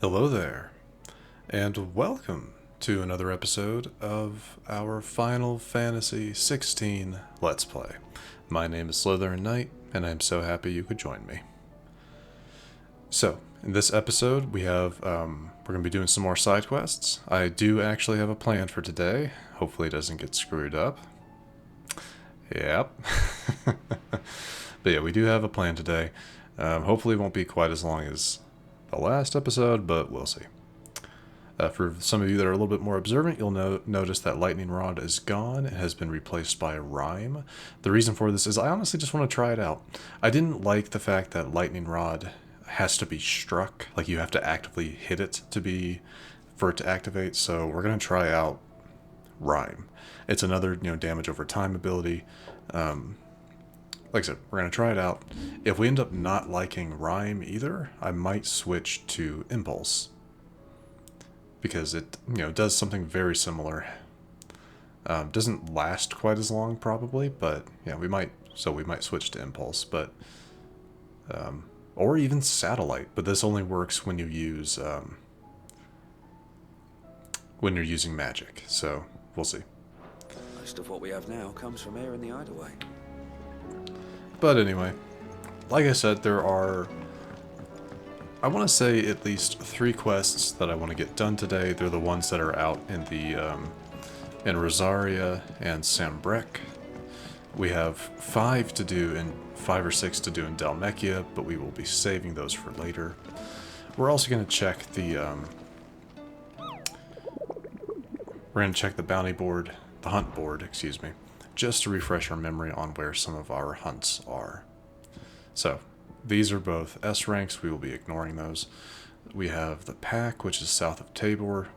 Hello there, and welcome to another episode of our Final Fantasy XVI Let's Play. My name is SlytherinKnight, and I'm so happy you could join me. So, in this episode, we're going to be doing some more side quests. I do actually have a plan for today. Hopefully it doesn't get screwed up. Yep. But yeah, we do have a plan today. Hopefully it won't be quite as long as the last episode, but we'll see. For some of you that are a little bit more observant, you'll notice that Lightning Rod is gone. It has been replaced by a Rhyme. The reason for this is I honestly just want to try it out. I didn't like the fact that Lightning Rod has to be struck. Like, you have to actively hit it for it to activate, so we're going to try out Rhyme. It's another, damage over time ability. Like I said, we're going to try it out. If we end up not liking Rhyme either, I might switch to Impulse, because it does something very similar. Doesn't last quite as long probably, but yeah, we might switch to Impulse, but or even Satellite, but this only works when you use when you're using magic, so we'll see. Most of what we have now comes from here in the Hideaway. But anyway, like I said, there are, I want to say, at least 3 quests that I want to get done today. They're the ones that are out in the in Rosaria and Sambrek. We have 5 or 6 to do in Dalmekia, but we will be saving those for later. We're also going to check the bounty board, the hunt board, excuse me, just to refresh our memory on where some of our hunts are. So, these are both S ranks. We will be ignoring those. We have the Pack, which is south of Tabor.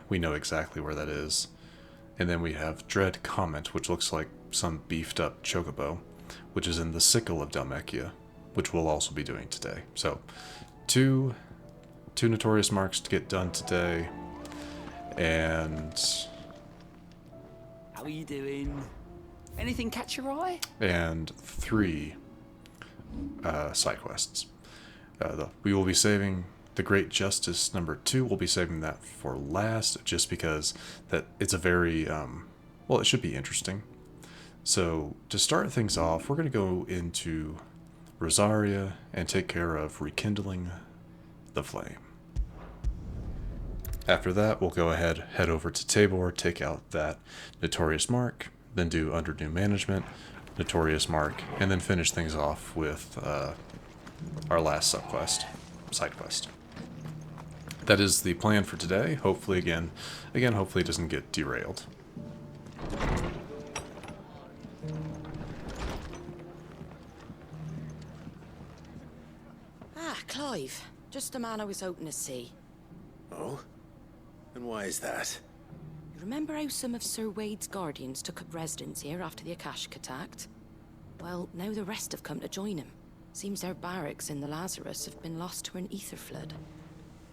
We know exactly where that is. And then we have Dread Comment, which looks like some beefed up chocobo, which is in the Sickle of Dalmekia, which we'll also be doing today. So, two Notorious marks to get done today, and How are you doing? Anything catch your eye? and 3 side quests. We will be saving the Great Justice number 2. We'll be saving that for last, just because that it's a very it should be interesting. So to start things off, we're going to go into Rosaria and take care of rekindling the flame. After that, we'll go head over to Tabor, take out that Notorious mark, then do under new management, Notorious mark, and then finish things off with our last side quest. That is the plan for today. Hopefully, hopefully it doesn't get derailed. Ah, Clive. Just the man I was hoping to see. Oh? And why is that? You remember how some of Sir Wade's guardians took up residence here after the Akashic attacked? Well, now the rest have come to join him. Seems their barracks in the Lazarus have been lost to an ether flood.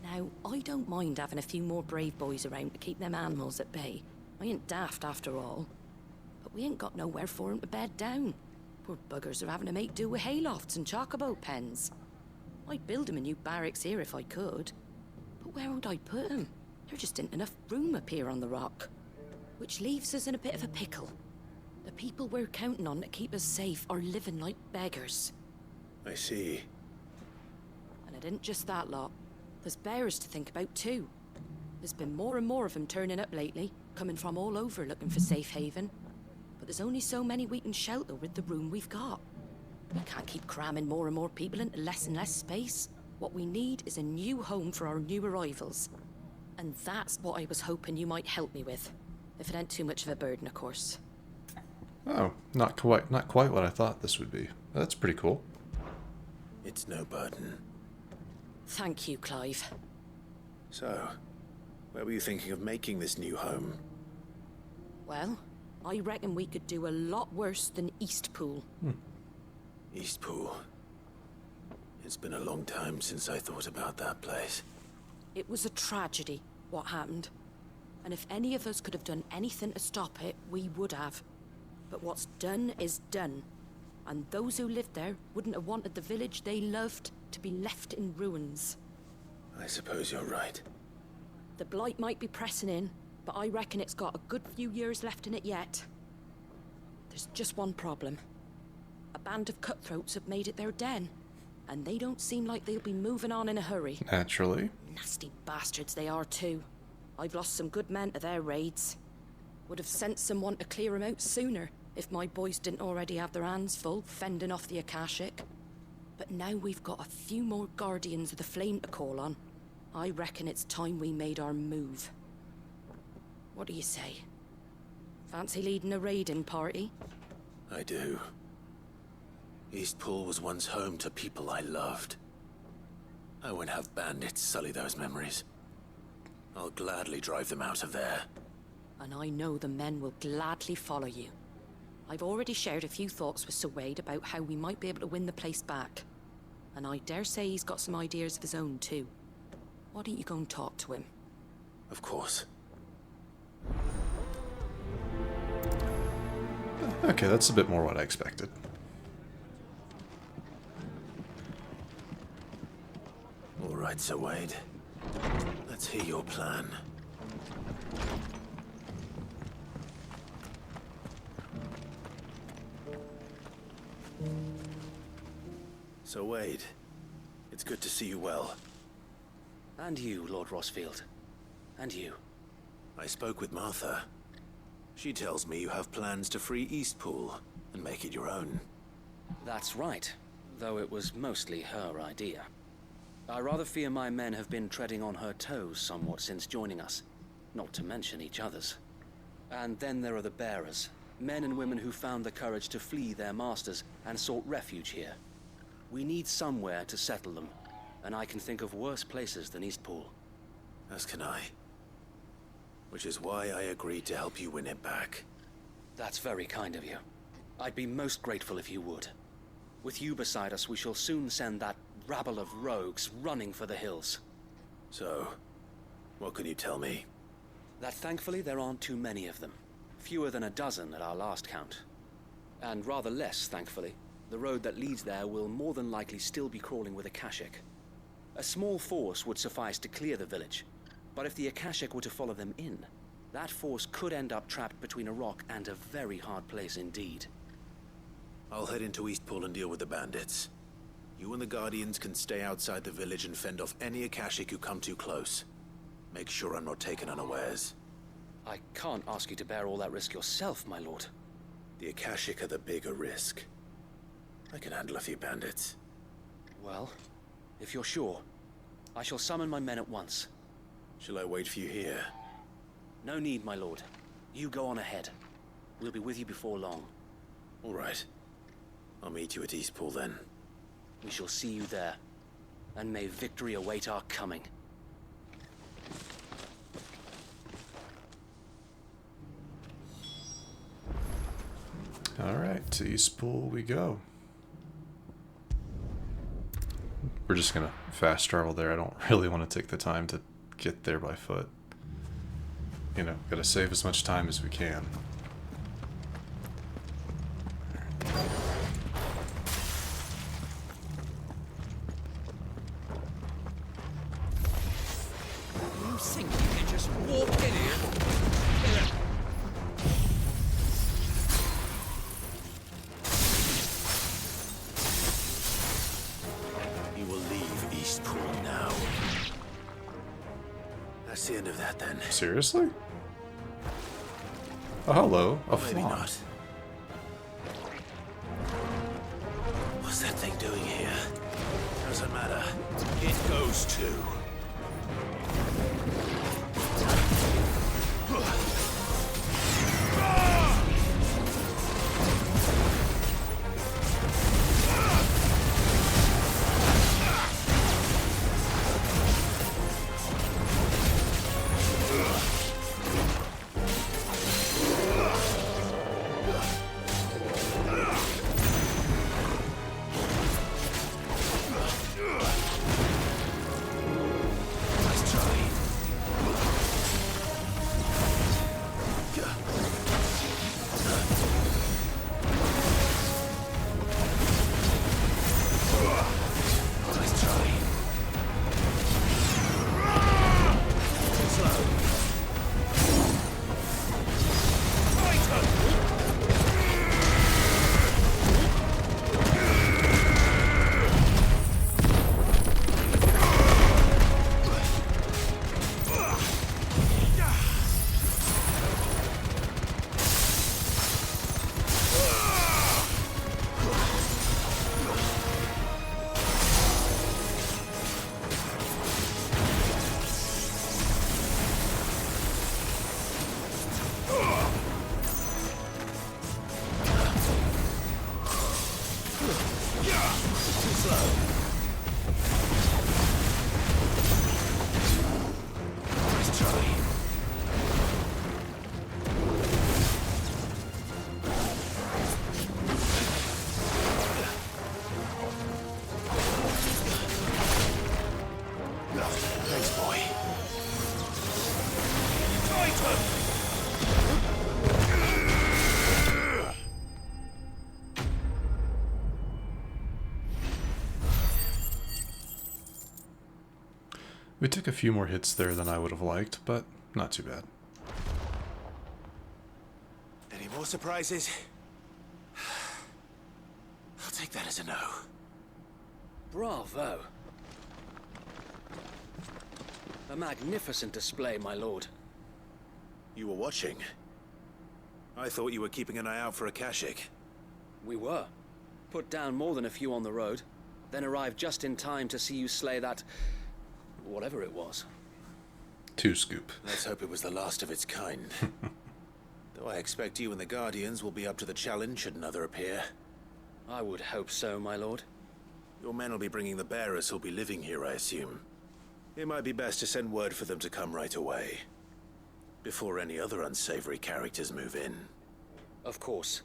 Now, I don't mind having a few more brave boys around to keep them animals at bay. I ain't daft after all. But we ain't got nowhere for 'em to bed down. Poor buggers are having to make do with haylofts and chocobo pens. I'd build 'em a new barracks here if I could. But where would I put 'em? There just ain't enough room up here on the rock. Which leaves us in a bit of a pickle. The people we're counting on to keep us safe are living like beggars. I see. And it ain't just that lot. There's bears to think about too. There's been more and more of them turning up lately, coming from all over looking for safe haven. But there's only so many we can shelter with the room we've got. We can't keep cramming more and more people into less and less space. What we need is a new home for our new arrivals. And that's what I was hoping you might help me with. If it ain't too much of a burden, of course. Oh, not quite what I thought this would be. That's pretty cool. It's no burden. Thank you, Clive. So, where were you thinking of making this new home? Well, I reckon we could do a lot worse than Eastpool. Eastpool. It's been a long time since I thought about that place. It was a tragedy, what happened. And if any of us could have done anything to stop it, we would have. But what's done is done. And those who lived there wouldn't have wanted the village they loved to be left in ruins. I suppose you're right. The blight might be pressing in, but I reckon it's got a good few years left in it yet. There's just one problem. A band of cutthroats have made it their den, and they don't seem like they'll be moving on in a hurry. Naturally. Nasty bastards they are too. I've lost some good men to their raids. Would have sent someone to clear 'em out sooner, if my boys didn't already have their hands full fending off the Akashic. But now we've got a few more Guardians of the Flame to call on. I reckon it's time we made our move. What do you say? Fancy leading a raiding party? I do. Eastpool was once home to people I loved. I won't have bandits sully those memories. I'll gladly drive them out of there. And I know the men will gladly follow you. I've already shared a few thoughts with Sir Wade about how we might be able to win the place back. And I dare say he's got some ideas of his own too. Why don't you go and talk to him? Of course. Okay, that's a bit more what I expected. All right, Sir Wade. Let's hear your plan. So Wade, it's good to see you well. And you, Lord Rosfield. And you. I spoke with Martha. She tells me you have plans to free Eastpool and make it your own. That's right, though it was mostly her idea. I rather fear my men have been treading on her toes somewhat since joining us, not to mention each other's. And then there are the bearers, men and women who found the courage to flee their masters and sought refuge here. We need somewhere to settle them, and I can think of worse places than Eastpool. As can I. Which is why I agreed to help you win it back. That's very kind of you. I'd be most grateful if you would. With you beside us, we shall soon send that rabble of rogues running for the hills. So, what can you tell me? That thankfully there aren't too many of them. Fewer than a dozen at our last count. And rather less, thankfully. The road that leads there will more than likely still be crawling with Akashic. A small force would suffice to clear the village, but if the Akashic were to follow them in, that force could end up trapped between a rock and a very hard place indeed. I'll head into Eastpool and deal with the bandits. You and the Guardians can stay outside the village and fend off any Akashic who come too close. Make sure I'm not taken unawares. I can't ask you to bear all that risk yourself, my lord. The Akashic are the bigger risk. I can handle a few bandits. Well, if you're sure, I shall summon my men at once. Shall I wait for you here? No need, my lord. You go on ahead. We'll be with you before long. All right. I'll meet you at Eastpool then. We shall see you there. And may victory await our coming. Alright, to Eastpool we go. We're just gonna fast travel there. I don't really want to take the time to get there by foot. You know, gotta save as much time as we can. You think you can just walk in here? You will leave Eastpool now. That's the end of that then. Seriously? Oh, hello. A Maybe flaw. not. What's that thing doing here? Doesn't matter. It goes too. boy. We took a few more hits there than I would have liked, but not too bad. Any more surprises? I'll take that as a no. Bravo. A magnificent display, my lord. You were watching. I thought you were keeping an eye out for a Kashik. We were. Put down more than a few on the road, then arrived just in time to see you slay that... whatever it was. 2 scoop. Let's hope it was the last of its kind. Though I expect you and the Guardians will be up to the challenge should another appear. I would hope so, my lord. Your men will be bringing the bearers who'll be living here, I assume. It might be best to send word for them to come right away, before any other unsavory characters move in. Of course.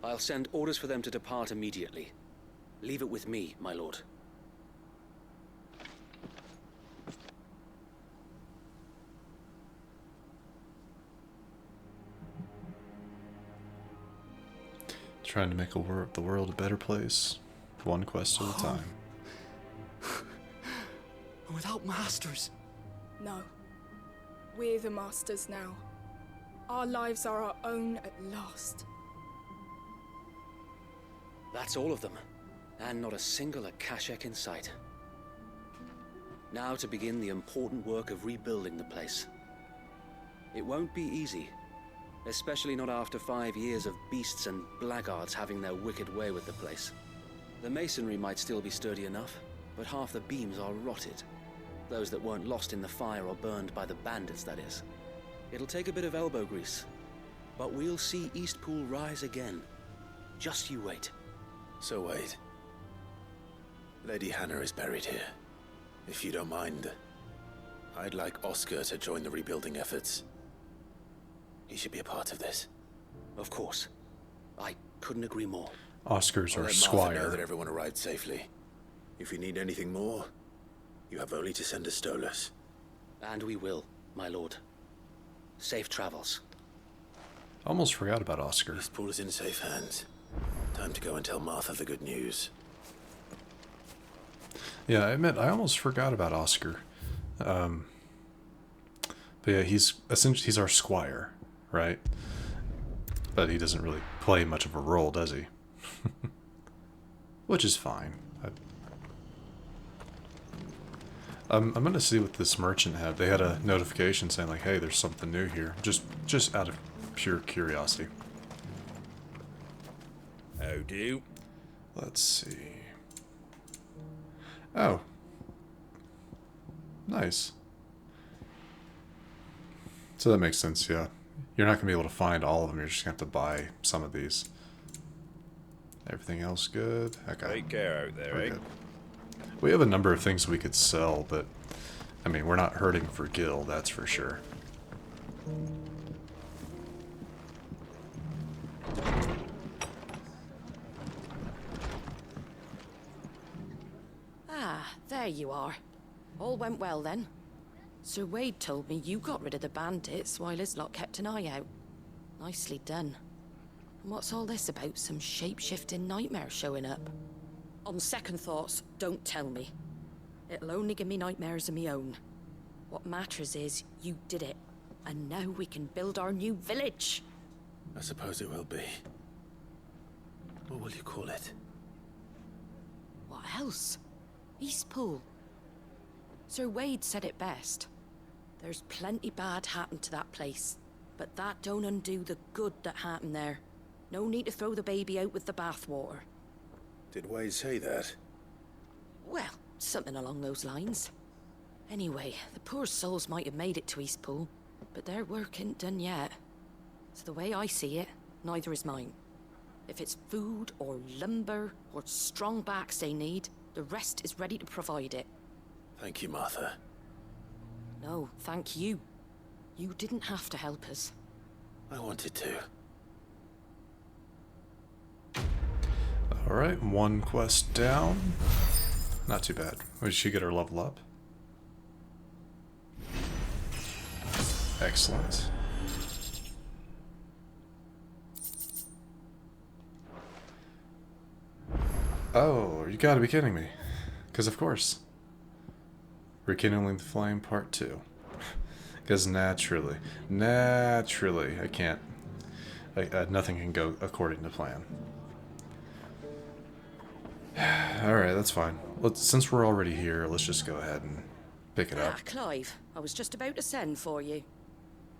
I'll send orders for them to depart immediately. Leave it with me, my lord. Trying to make the world a better place, one quest at a time. Without masters. No. We're the masters now. Our lives are our own at last. That's all of them. And not a single Akashek in sight. Now to begin the important work of rebuilding the place. It won't be easy. Especially not after 5 years of beasts and blackguards having their wicked way with the place. The masonry might still be sturdy enough, but half the beams are rotted. Those that weren't lost in the fire or burned by the bandits, that is. It'll take a bit of elbow grease, but we'll see Eastpool rise again. Just you wait. So wait. Lady Hannah is buried here. If you don't mind, I'd like Oscar to join the rebuilding efforts. He should be a part of this. Of course. I couldn't agree more. Oscar's I'll our let Martha know squire. that everyone arrived safely. If you need anything more, you have only to send a Stolas. And we will, my lord. Safe travels. Almost forgot about Oscar. This pool is in safe hands. Time to go and tell Martha the good news. Yeah, I admit, I almost forgot about Oscar. But yeah, he's our squire, right? But he doesn't really play much of a role, does he? Which is fine. I'm gonna see what this merchant had. They had a notification saying like, "Hey, there's something new here." Just out of pure curiosity. How do? Let's see. Oh. Nice. So that makes sense, yeah. You're not going to be able to find all of them. You're just going to have to buy some of these. Everything else good? Okay. Take care out there, We're eh? good. We have a number of things we could sell, but I mean, we're not hurting for Gil, that's for sure. Ah, there you are. All went well then. Sir Wade told me you got rid of the bandits while his lot kept an eye out. Nicely done. And what's all this about some shape-shifting nightmare showing up? On second thoughts, don't tell me. It'll only give me nightmares of me own. What matters is you did it. And now we can build our new village. I suppose it will be. What will you call it? What else? Eastpool. Sir Wade said it best. There's plenty bad happened to that place, but that don't undo the good that happened there. No need to throw the baby out with the bathwater. Did Wade say that? Well, something along those lines. Anyway, the poor souls might have made it to Eastpool, but their work ain't done yet. So the way I see it, neither is mine. If it's food or lumber or strong backs they need, the rest is ready to provide it. Thank you, Martha. No, thank you. You didn't have to help us. I wanted to. Alright, one quest down. Not too bad. Did she get her level up? Excellent. Oh, you gotta be kidding me. Because of course. Rekindling the Flame Part 2. Because naturally, I can't. Nothing can go according to plan. Alright, that's fine. Since we're already here, let's just go ahead and pick it up. Clive, I was just about to send for you.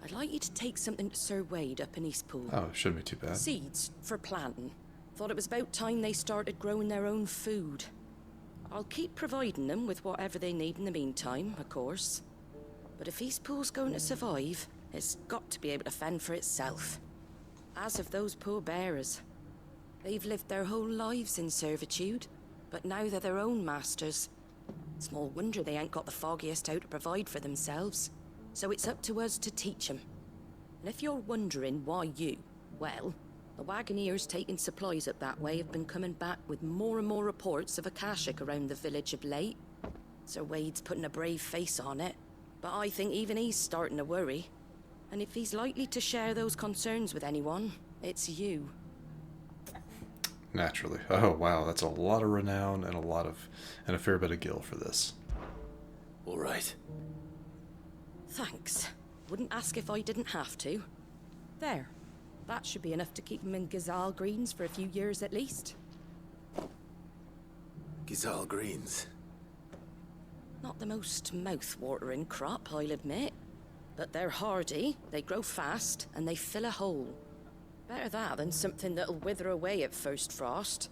I'd like you to take something to Sir Wade up in Eastpool. Oh, shouldn't be too bad. Seeds for planting. Thought it was about time they started growing their own food. I'll keep providing them with whatever they need in the meantime, of course. But if Eastpool's going to survive, it's got to be able to fend for itself. As of those poor bearers. They've lived their whole lives in servitude, but now they're their own masters. Small wonder they ain't got the foggiest how to provide for themselves. So it's up to us to teach them. And if you're wondering why you, well, the wagoneers taking supplies up that way have been coming back with more and more reports of Akashic around the village of late. Sir Wade's putting a brave face on it, but I think even he's starting to worry. And if he's likely to share those concerns with anyone, it's you. Naturally. Oh wow, that's a lot of renown and a fair bit of gil for this. All right. Thanks. Wouldn't ask if I didn't have to. There. That should be enough to keep him in Gazal Greens for a few years at least. Gazal Greens. Not the most mouth-watering crop, I'll admit. But they're hardy, they grow fast, and they fill a hole. Better that than something that'll wither away at first frost.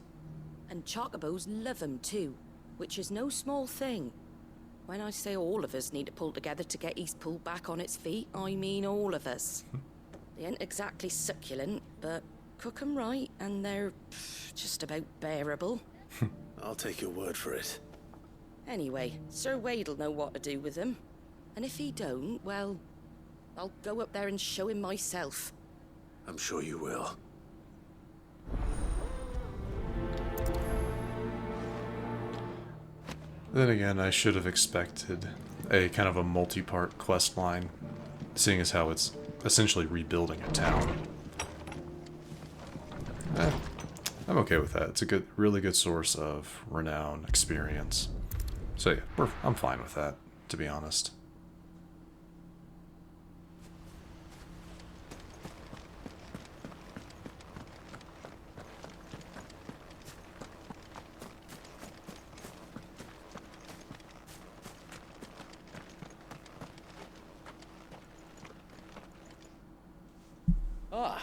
And chocobos love 'em too, which is no small thing. When I say all of us need to pull together to get Eastpool back on its feet, I mean all of us. They ain't exactly succulent, but cook 'em right, and they're just about bearable. I'll take your word for it. Anyway, Sir Wade'll know what to do with them. And if he don't, well, I'll go up there and show him myself. I'm sure you will. Then again, I should have expected a kind of a multi-part quest line, seeing as how it's essentially rebuilding a town. I'm okay with that. It's a really good source of renown, experience. So yeah, I'm fine with that, to be honest. Ah,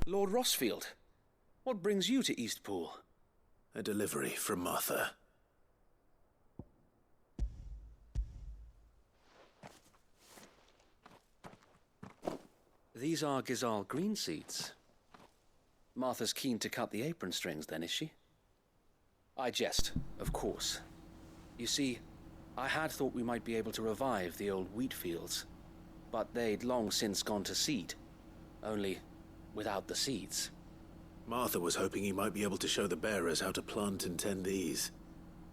Lord Rossfield. What brings you to Eastpool? A delivery from Martha. These are Gazal green seeds. Martha's keen to cut the apron strings then, is she? I jest, of course. You see, I had thought we might be able to revive the old wheat fields, but they'd long since gone to seed. Only without the seeds. Martha was hoping he might be able to show the bearers how to plant and tend these,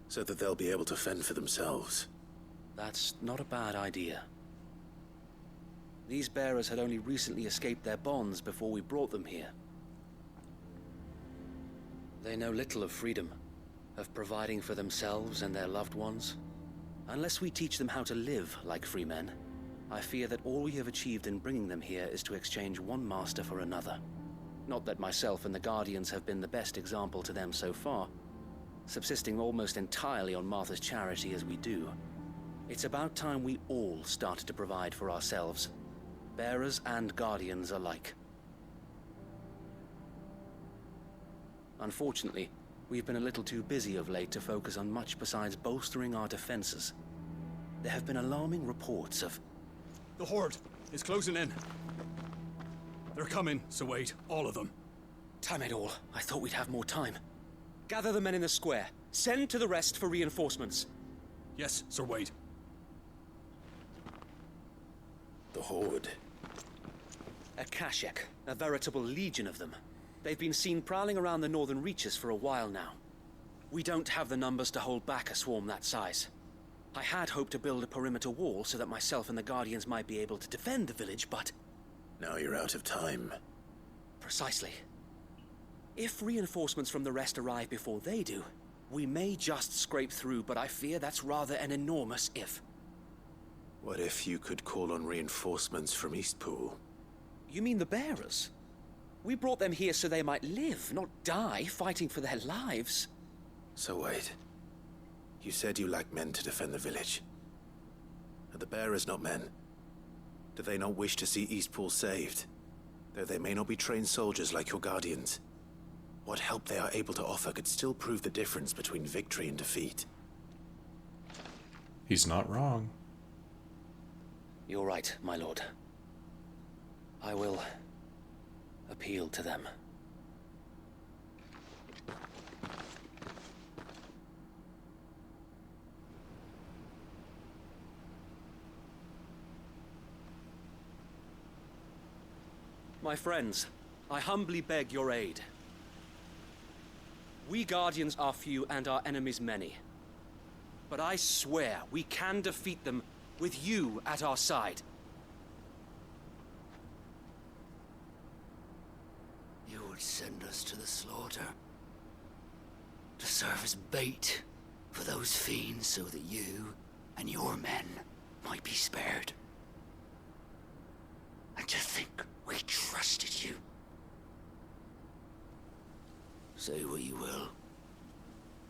so that they'll be able to fend for themselves. That's not a bad idea. These bearers had only recently escaped their bonds before we brought them here. They know little of freedom, of providing for themselves and their loved ones. Unless we teach them how to live like free men, I fear that all we have achieved in bringing them here is to exchange one master for another. Not that myself and the Guardians have been the best example to them so far, subsisting almost entirely on Martha's charity as we do. It's about time we all started to provide for ourselves, bearers and Guardians alike. Unfortunately, we've been a little too busy of late to focus on much besides bolstering our defenses. There have been alarming reports of... The Horde is closing in. They're coming, Sir Wade, all of them. Damn it all, I thought we'd have more time. Gather the men in the square. Send to the rest for reinforcements. Yes, Sir Wade. The Horde. Akashic, a veritable legion of them. They've been seen prowling around the northern reaches for a while now. We don't have the numbers to hold back a swarm that size. I had hoped to build a perimeter wall so that myself and the Guardians might be able to defend the village, but... Now you're out of time. Precisely. If reinforcements from the rest arrive before they do, we may just scrape through, but I fear that's rather an enormous if. What if you could call on reinforcements from Eastpool? You mean the bearers? We brought them here so they might live, not die, fighting for their lives. So wait. You said you lack men to defend the village. Are the bearers not men? Do they not wish to see Eastpool saved? Though they may not be trained soldiers like your guardians. What help they are able to offer could still prove the difference between victory and defeat. He's not wrong. You're right, my lord. I will appeal to them. My friends, I humbly beg your aid. We Guardians are few and our enemies many. But I swear we can defeat them with you at our side. You would send us to the slaughter, to serve as bait for those fiends so that you and your men might be spared. And to think we trusted you. Say what you will.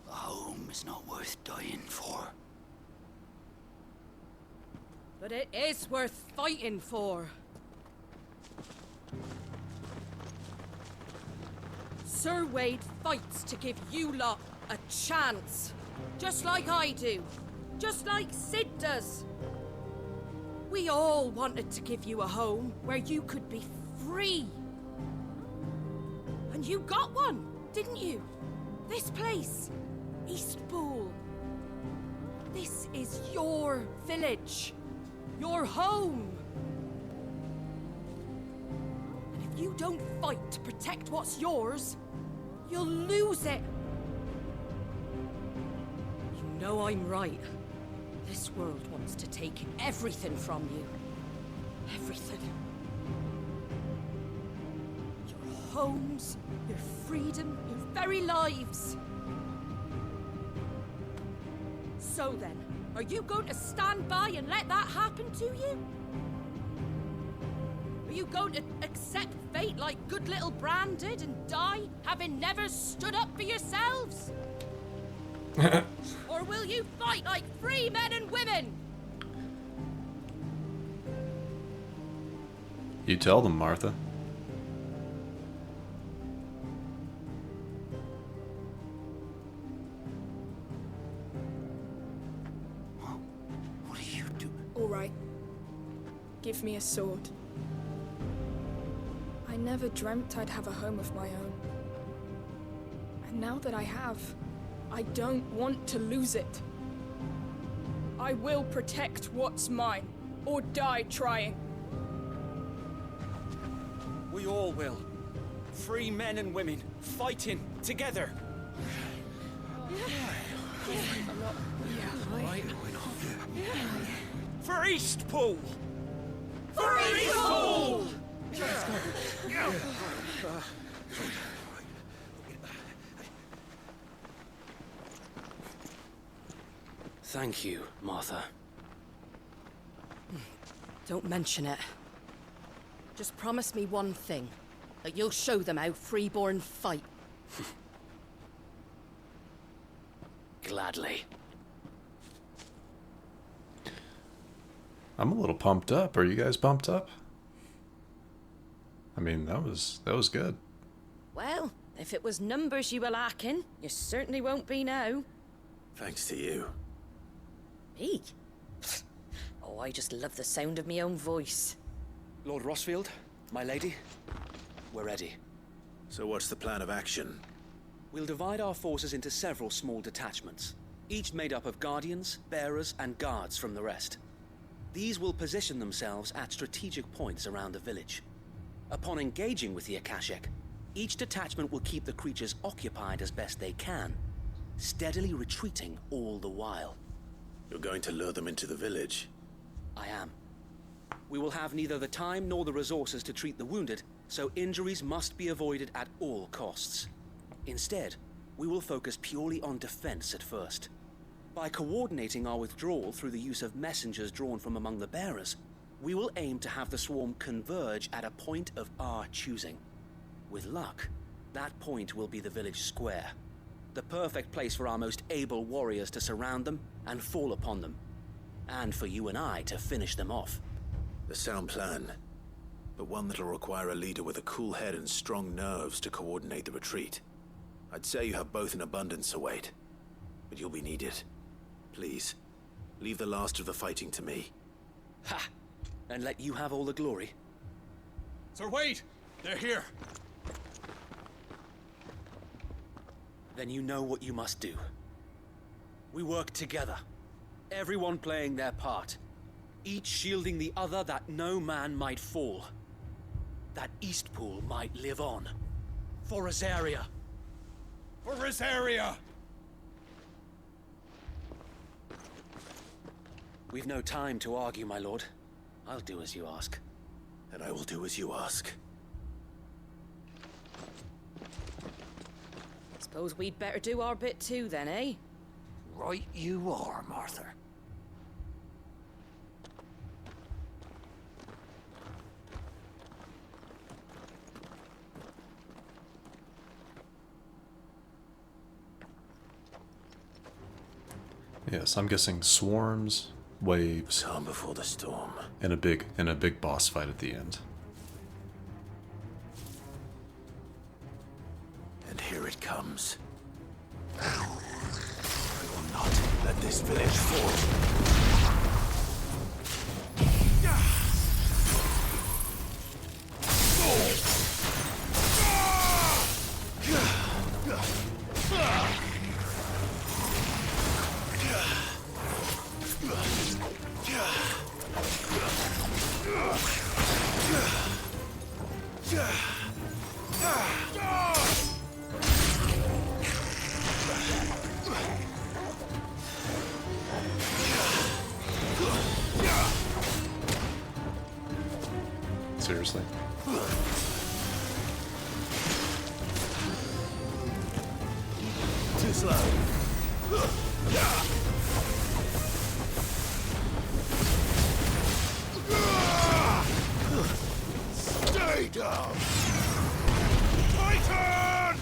A home is not worth dying for. But it is worth fighting for. Sir Wade fights to give you lot a chance. Just like I do. Just like Sid does. We all wanted to give you a home where you could be free. And you got one, didn't you? This place, Eastpool. This is your village. Your home. And if you don't fight to protect what's yours, you'll lose it. You know I'm right. This world wants to take everything from you. Everything. Your homes, your freedom, your very lives. So then, are you going to stand by and let that happen to you? Are you going to accept fate like good little Bran did and die, having never stood up for yourselves? Or will you fight like free men and women? You tell them, Martha. What do you do? All right. Give me a sword. I never dreamt I'd have a home of my own. And now that I have, I don't want to lose it. I will protect what's mine, or die trying. We all will. Free men and women, fighting together. For Eastpool! For Eastpool! Thank you, Martha. Don't mention it. Just promise me one thing. That you'll show them how freeborn fight. Gladly. I'm a little pumped up. Are you guys pumped up? I mean, that was good. Well, if it was numbers you were lacking, you certainly won't be now. Thanks to you. Me? Oh, I just love the sound of my own voice. Lord Rossfield, my lady, we're ready. So what's the plan of action? We'll divide our forces into several small detachments, each made up of guardians, bearers, and guards from the rest. These will position themselves at strategic points around the village. Upon engaging with the Akashic, each detachment will keep the creatures occupied as best they can, steadily retreating all the while. You're going to lure them into the village? I am. We will have neither the time nor the resources to treat the wounded, so injuries must be avoided at all costs. Instead, we will focus purely on defense at first. By coordinating our withdrawal through the use of messengers drawn from among the bearers, we will aim to have the swarm converge at a point of our choosing. With luck, that point will be the village square. The perfect place for our most able warriors to surround them and fall upon them. And for you and I to finish them off. A sound plan, but one that'll require a leader with a cool head and strong nerves to coordinate the retreat. I'd say you have both in abundance, Await, but you'll be needed. Please, leave the last of the fighting to me. Ha! And let you have all the glory. Sir Wade! They're here! Then you know what you must do. We work together, everyone playing their part, each shielding the other that no man might fall, that Eastpool might live on. For Rosaria! For Rosaria! We've no time to argue, my lord. I'll do as you ask. And I will do as you ask. Suppose we'd better do our bit too then, eh? Right you are, Martha. Yes, I'm guessing swarms, waves, Calm before the storm. and a big boss fight at the end. And here it comes. I will not let this village fall. Seriously. Too slow. Stay down! Titan!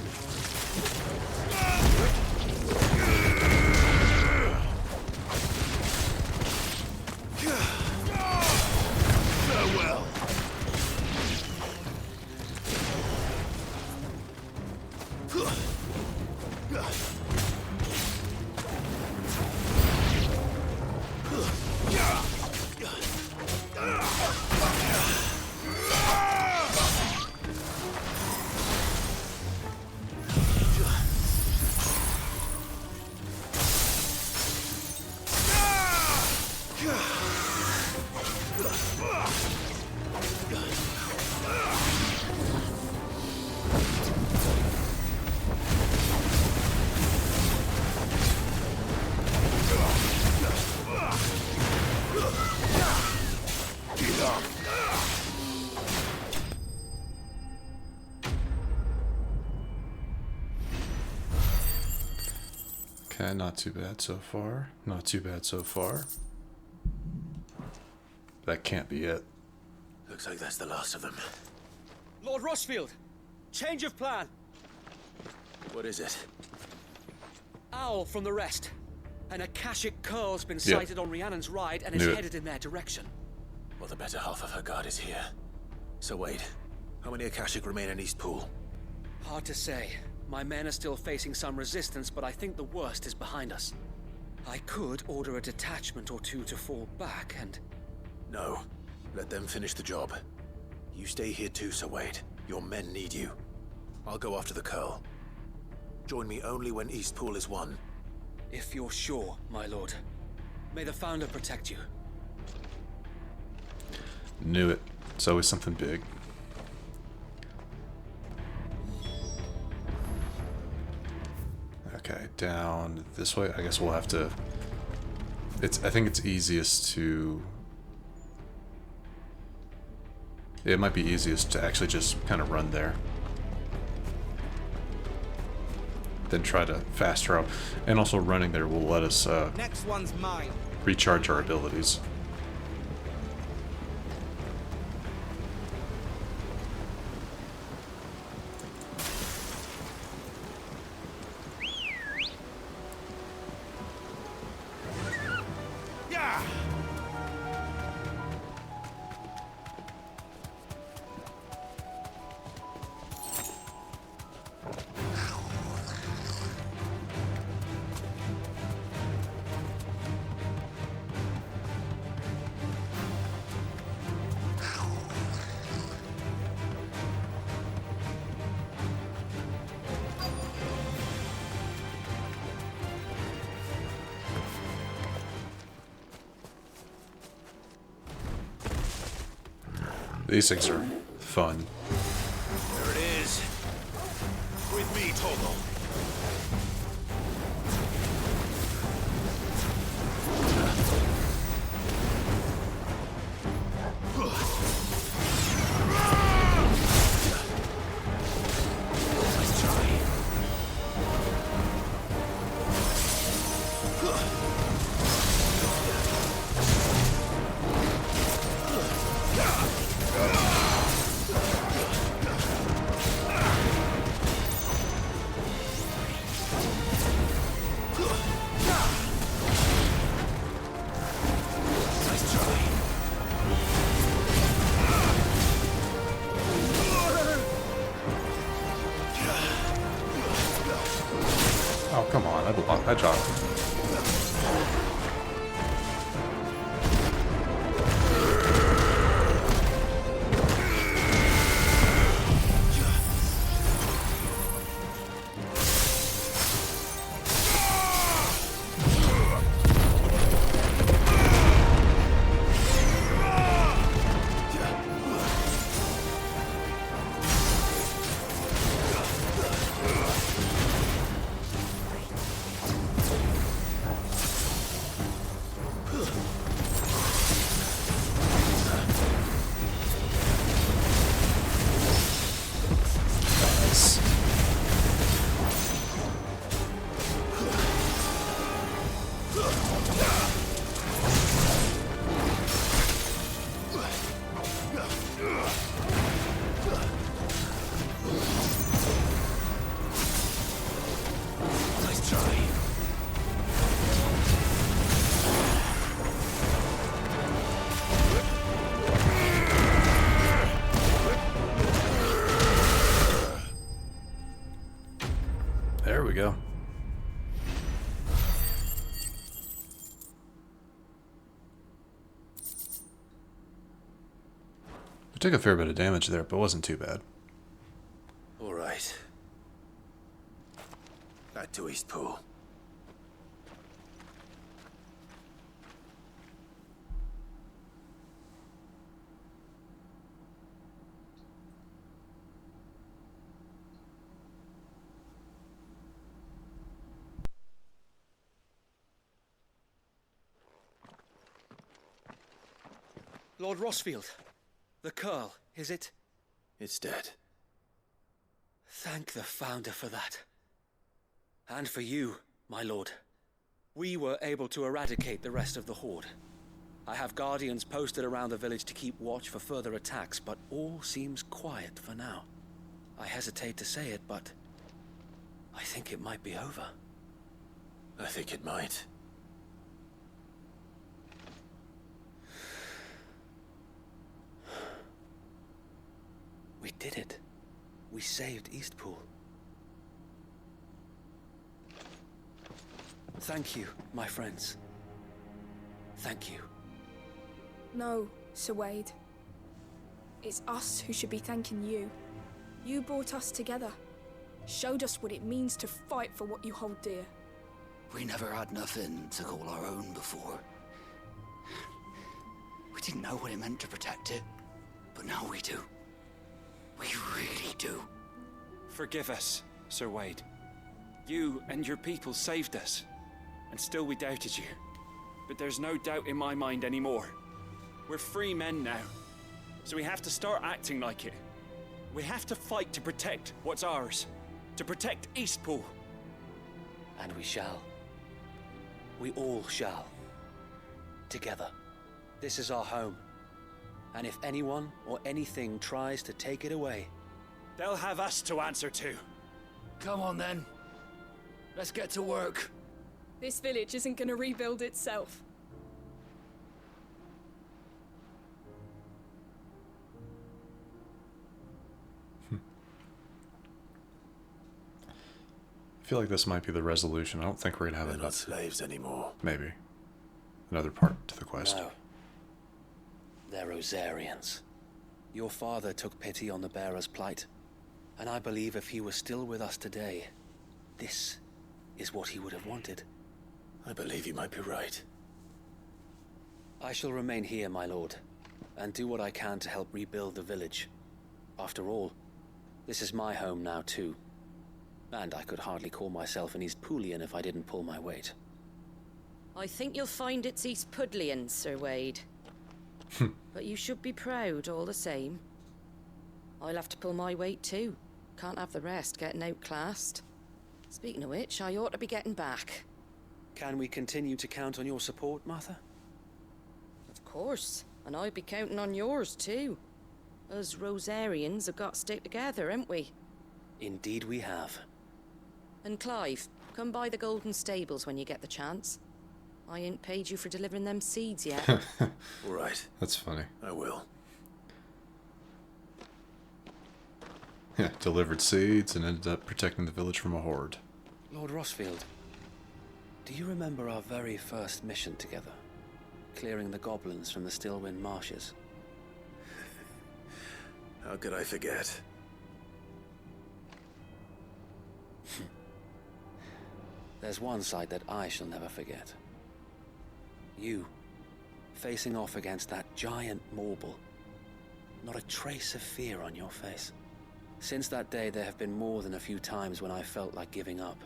Farewell! Okay, not too bad so far. Not too bad so far. That can't be it. Looks like that's the last of them. Lord Rossfield! Change of plan! What is it? Owl from the rest. An Akashic curl's been Yeah. sighted on Rhiannon's ride and is Knew it. headed in their direction. Well, the better half of her guard is here. So wait, how many Akashic remain in Eastpool? Hard to say. My men are still facing some resistance, but I think the worst is behind us. I could order a detachment or two to fall back and... No. Let them finish the job. You stay here too, Sir Wade. Your men need you. I'll go after the Curl. Join me only when Eastpool is won. If you're sure, my lord. May the Founder protect you. Knew it. It's always something big. Okay, down this way. I guess we'll have to I think it's easiest to... It might be easiest to actually just kind of run there. Then try to fast travel. And also running there will let us Next one's mine. recharge our abilities. Yeah. These things are fun. There it is. With me, Togo. Nice try. Nice try. Oh, come on. I dropped. Nice. Nice try. There we go. We took a fair bit of damage there, but it wasn't too bad. All right. Back to Eastpool. Lord Rossfield, the Curl, is it? It's dead. Thank the Founder for that. And for you, my lord. We were able to eradicate the rest of the Horde. I have guardians posted around the village to keep watch for further attacks, but all seems quiet for now. I hesitate to say it, but I think it might be over. I think it might. We did it. We saved Eastpool. Thank you, my friends. Thank you. No, Sir Wade. It's us who should be thanking you. You brought us together. Showed us what it means to fight for what you hold dear. We never had nothing to call our own before. We didn't know what it meant to protect it, but now we do. We really do. Forgive us, Sir Wade. You and your people saved us, and still we doubted you. but there's no doubt in my mind anymore. We're free men now, so we have to start acting like it. We have to fight to protect what's ours, to protect Eastpool. And we shall. We all shall. Together. This is our home. And if anyone or anything tries to take it away, they'll have us to answer to. Come on then. Let's get to work. This village isn't gonna rebuild itself. I feel like this might be the resolution. I don't think we're gonna have We're not enough. slaves anymore. Maybe. Another part to the quest. no. They're Rosarians. Your father took pity on the bearer's plight, and I believe if he was still with us today, this is what he would have wanted. I believe you might be right. I shall remain here, my lord, and do what I can to help rebuild the village. After all, this is my home now too, and I could hardly call myself an Eastpoolian if I didn't pull my weight. I think you'll find it's East Pudlian, Sir Wade. But you should be proud all the same. I'll have to pull my weight too. Can't have the rest getting outclassed. Speaking of which, I ought to be getting back. Can we continue to count on your support, Martha? Of course, and I'll be counting on yours too. Us Rosarians have got to stick together, haven't we? Indeed we have. And Clive, come by the Golden Stables when you get the chance. I ain't paid you for delivering them seeds yet. All right, That's funny. I will. Yeah, delivered seeds and ended up protecting the village from a horde. Lord Rossfield, do you remember our very first mission together? Clearing the goblins from the Stillwind marshes? How could I forget? There's one sight that I shall never forget. You, facing off against that giant Morble. Not a trace of fear on your face. Since that day, there have been more than a few times when I felt like giving up.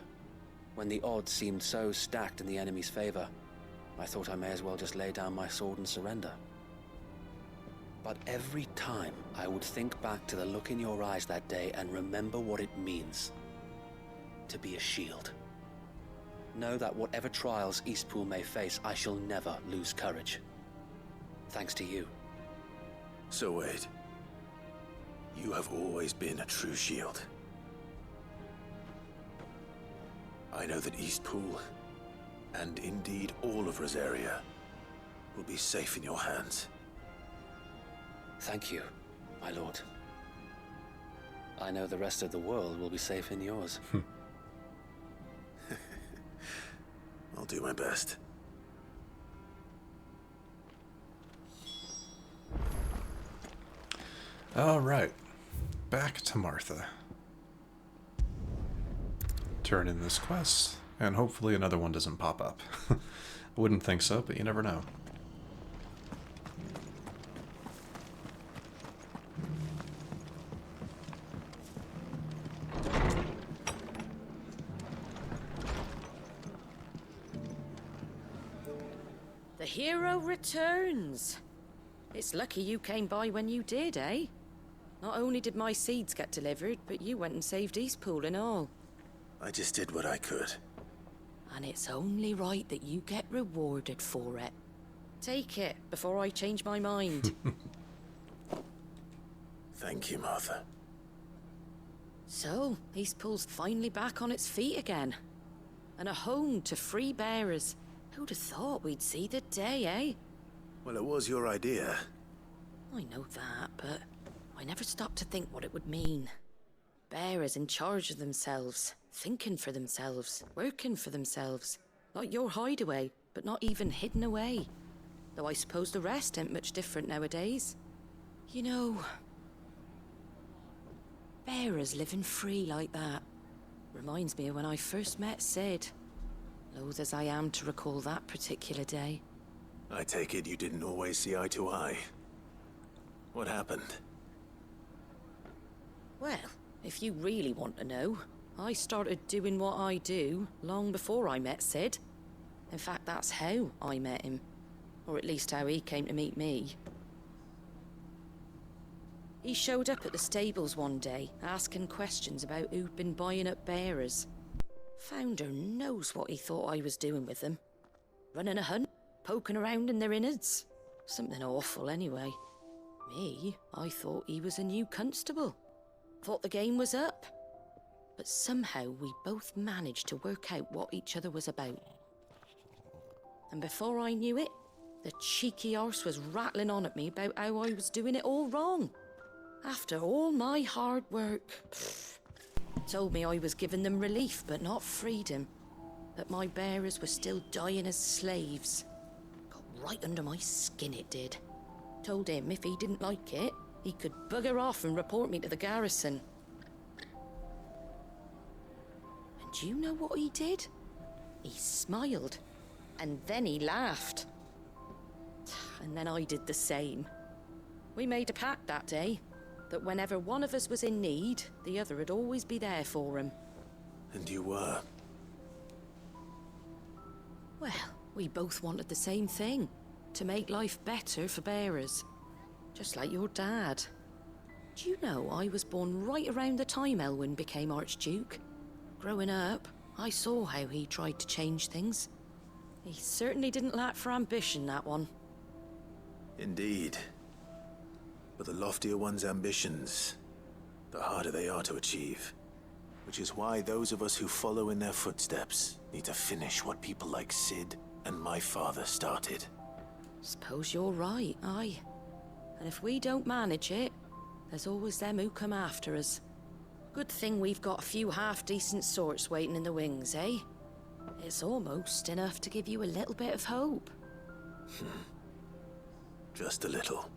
When the odds seemed so stacked in the enemy's favor, I thought I may as well just lay down my sword and surrender. But every time, I would think back to the look in your eyes that day and remember what it means to be a shield. Know that whatever trials Eastpool may face, I shall never lose courage. Thanks to you. So Wade, you have always been a true shield. I know that Eastpool, and indeed all of Rosaria, will be safe in your hands. Thank you, my lord. I know the rest of the world will be safe in yours. I'll do my best. All right, back to Martha. Turn in this quest, and hopefully another one doesn't pop up. I wouldn't think so, but you never know. The hero returns. It's lucky you came by when you did, eh? Not only did my seeds get delivered, but you went and saved Eastpool and all. I just did what I could. And it's only right that you get rewarded for it. Take it before I change my mind. Thank you, Martha. So, Eastpool's finally back on its feet again. And a home to free bearers. Who'd have thought we'd see the day, eh? Well, it was your idea. I know that, but I never stopped to think what it would mean. Bearers in charge of themselves, thinking for themselves, working for themselves. Like your hideaway, but not even hidden away. Though I suppose the rest ain't much different nowadays. You know, bearers living free like that reminds me of when I first met Sid. Loath as I am to recall that particular day. I take it you didn't always see eye to eye. What happened? Well, if you really want to know, I started doing what I do long before I met Sid. In fact, that's how I met him. Or at least how he came to meet me. He showed up at the stables one day, asking questions about who'd been buying up bearers. Founder knows what he thought I was doing with them. Running a hunt, poking around in their innards. Something awful anyway. Me, I thought he was a new constable. Thought the game was up. But somehow we both managed to work out what each other was about. And before I knew it, the cheeky arse was rattling on at me about how I was doing it all wrong. After all my hard work. Told me I was giving them relief, but not freedom. That my bearers were still dying as slaves. Got right under my skin, it did. Told him if he didn't like it, he could bugger off and report me to the garrison. And do you know what he did? He smiled. And then he laughed. And then I did the same. We made a pact that day, that whenever one of us was in need, the other would always be there for him. And you were? Well, we both wanted the same thing. To make life better for bearers. Just like your dad. Do you know I was born right around the time Elwyn became Archduke? Growing up, I saw how he tried to change things. He certainly didn't lack for ambition, that one. Indeed. But the loftier one's ambitions, the harder they are to achieve. Which is why those of us who follow in their footsteps need to finish what people like Sid and my father started. Suppose you're right, aye. And if we don't manage it, there's always them who come after us. Good thing we've got a few half-decent sorts waiting in the wings, eh? It's almost enough to give you a little bit of hope. Just a little.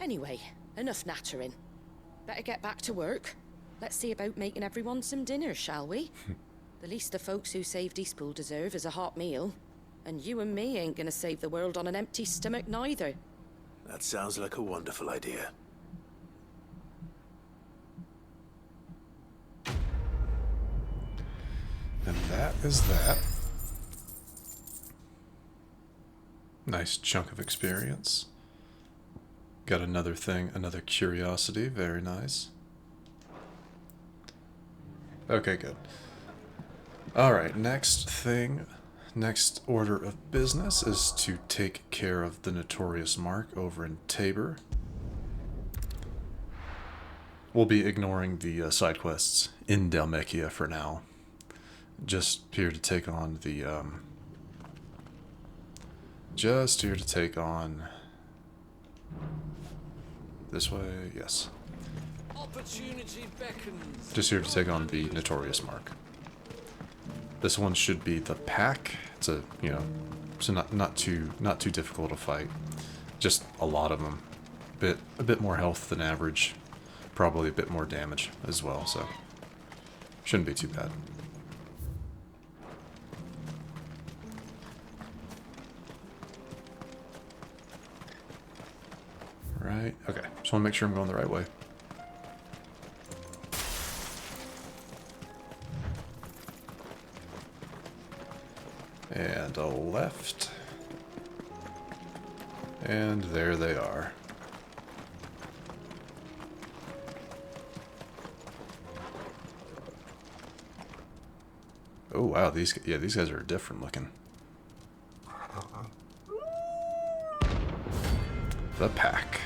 Anyway, enough nattering. Better get back to work. Let's see about making everyone some dinner, shall we? The least the folks who saved Eastpool deserve is a hot meal. And you and me ain't gonna save the world on an empty stomach neither. That sounds like a wonderful idea. And that is that. Nice chunk of experience. Got another thing, another curiosity. Very nice. Okay, good. Alright, next thing. Next order of business is to take care of the Notorious mark over in Tabor. We'll be ignoring the side quests in Dhalmekia for now. Just here to take on the, just here to take on... This way, yes. Opportunity beckons. Just here to take on the Notorious mark. This one should be the pack. It's a, you know, so not too difficult to fight. Just a lot of them. A bit more health than average. Probably a bit more damage as well, so shouldn't be too bad. Right, okay. Just want to make sure I'm going the right way. And a left. And there they are. Oh wow, these guys are different looking. The pack.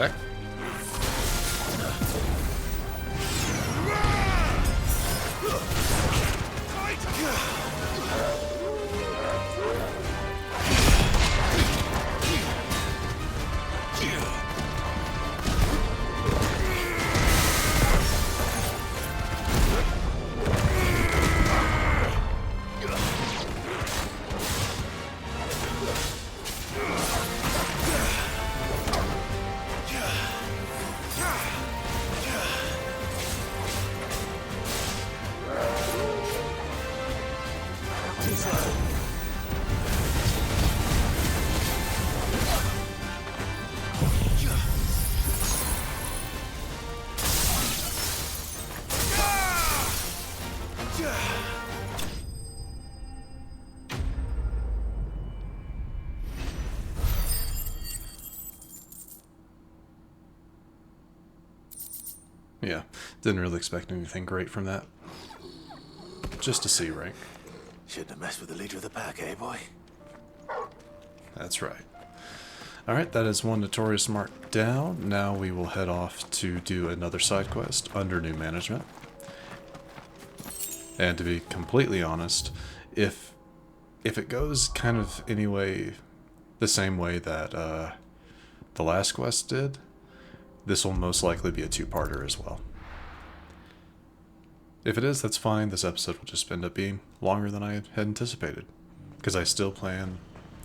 heck? Yeah, didn't really expect anything great from that. Just a C rank. Shouldn't have messed with the leader of the pack, eh, boy? That's right. Alright, that is one Notorious mark down. Now we will head off to do another side quest under new management. And to be completely honest, if it goes kind of anyway, the same way that the last quest did, this will most likely be a two-parter as well. If it is, that's fine. This episode will just end up being longer than I had anticipated, because I still plan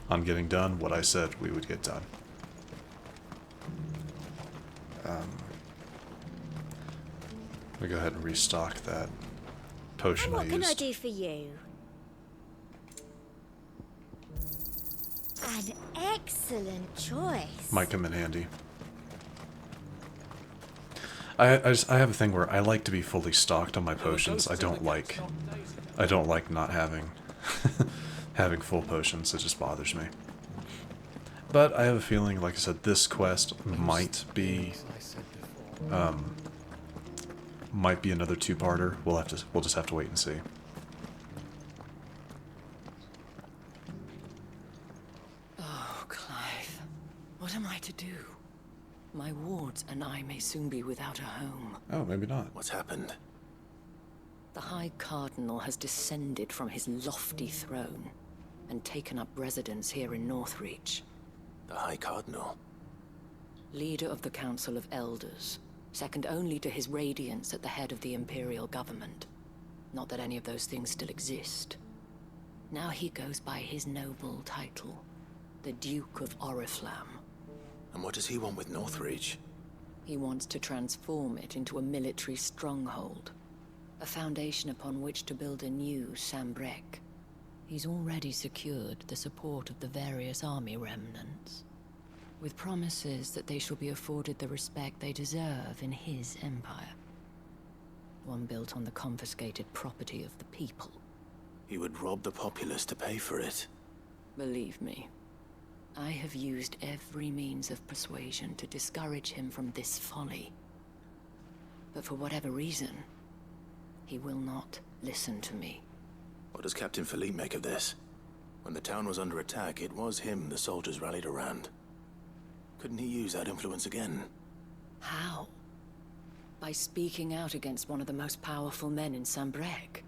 on getting done what I said we would get done. Let me go ahead and restock that potion I used. What can I do for you? An excellent choice. Might come in handy. I have a thing where I like to be fully stocked on my potions. I don't like not having having full potions. It just bothers me. But I have a feeling, like I said, this quest might be another two-parter. We'll just have to wait and see. Oh, Clive, what am I to do? My wards and I may soon be without a home. Oh, maybe not. What's happened? The High Cardinal has descended from his lofty throne and taken up residence here in Northreach. The High Cardinal? Leader of the Council of Elders, second only to his Radiance at the head of the Imperial government. Not that any of those things still exist. Now he goes by his noble title, the Duke of Oriflamme. And what does he want with Northreach? He wants to transform it into a military stronghold, a foundation upon which to build a new Sambrec. He's already secured the support of the various army remnants, with promises that they shall be afforded the respect they deserve in his empire. One built on the confiscated property of the people. He would rob the populace to pay for it. Believe me, I have used every means of persuasion to discourage him from this folly. But for whatever reason, he will not listen to me. What does Captain Philippe make of this? When the town was under attack, it was him the soldiers rallied around. Couldn't he use that influence again? How? By speaking out against one of the most powerful men in Sambrec.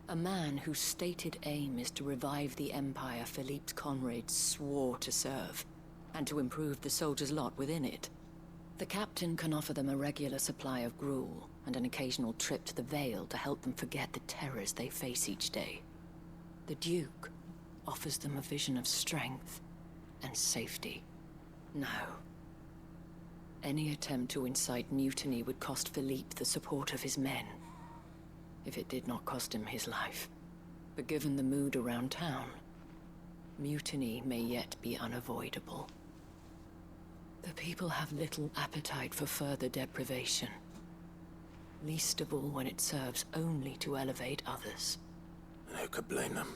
A man whose stated aim is to revive the empire Philippe's comrades swore to serve, and to improve the soldiers' lot within it. The captain can offer them a regular supply of gruel, and an occasional trip to the Vale to help them forget the terrors they face each day. The Duke offers them a vision of strength and safety. No. Any attempt to incite mutiny would cost Philippe the support of his men. If it did not cost him his life. But given the mood around town, mutiny may yet be unavoidable. The people have little appetite for further deprivation. Least of all when it serves only to elevate others. And who could blame them?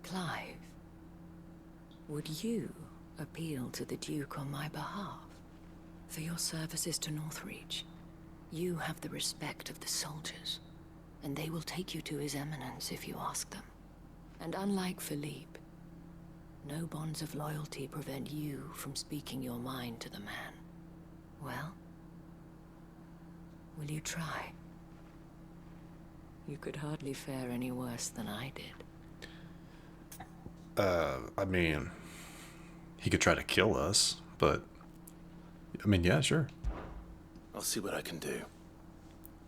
Clive, would you appeal to the Duke on my behalf? For your services to Northreach, you have the respect of the soldiers, and they will take you to His Eminence if you ask them. And unlike Philippe, No bonds of loyalty prevent you from speaking your mind to the man. Well, will you try? You could hardly fare any worse than I did. I mean, he could try to kill us, but I mean, yeah, sure. I'll see what I can do.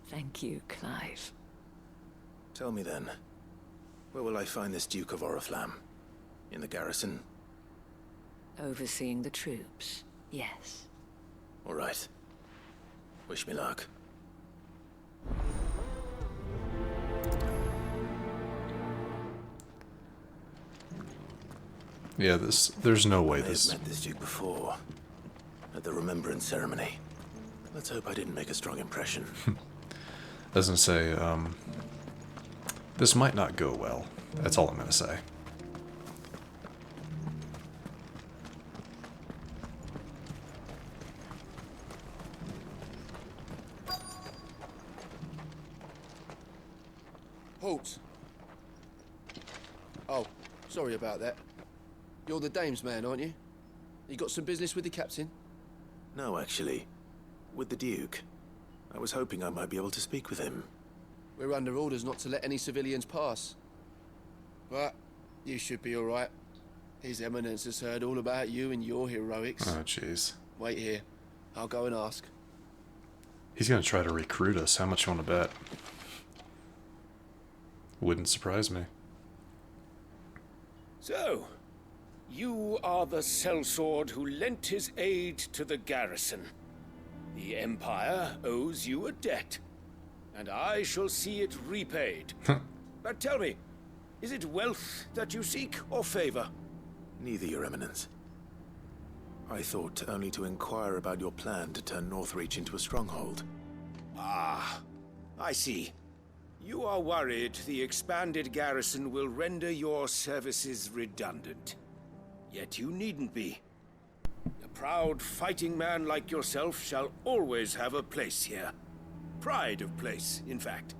Thank you, Clive. Tell me then, where will I find this Duke of Oriflamme? In the garrison? Overseeing the troops, yes. All right. Wish me luck. Yeah, there's no way I've this... met this Duke before, at the Remembrance Ceremony. Let's hope I didn't make a strong impression. Doesn't say, this might not go well. That's all I'm gonna say. Halt! Oh, sorry about that. You're the dame's man, aren't you? You got some business with the captain? No, actually. With the Duke. I was hoping I might be able to speak with him. We're under orders not to let any civilians pass. But you should be all right. His Eminence has heard all about you and your heroics. Oh, jeez. Wait here. I'll go and ask. He's gonna try to recruit us. How much you want to bet? Wouldn't surprise me. So, you are the sellsword who lent his aid to the garrison. The Empire owes you a debt, and I shall see it repaid. But tell me, is it wealth that you seek, or favor? Neither, Your Eminence. I thought only to inquire about your plan to turn Northreach into a stronghold. Ah, I see. You are worried the expanded garrison will render your services redundant. Yet you needn't be. A proud fighting man like yourself shall always have a place here. Pride of place, in fact.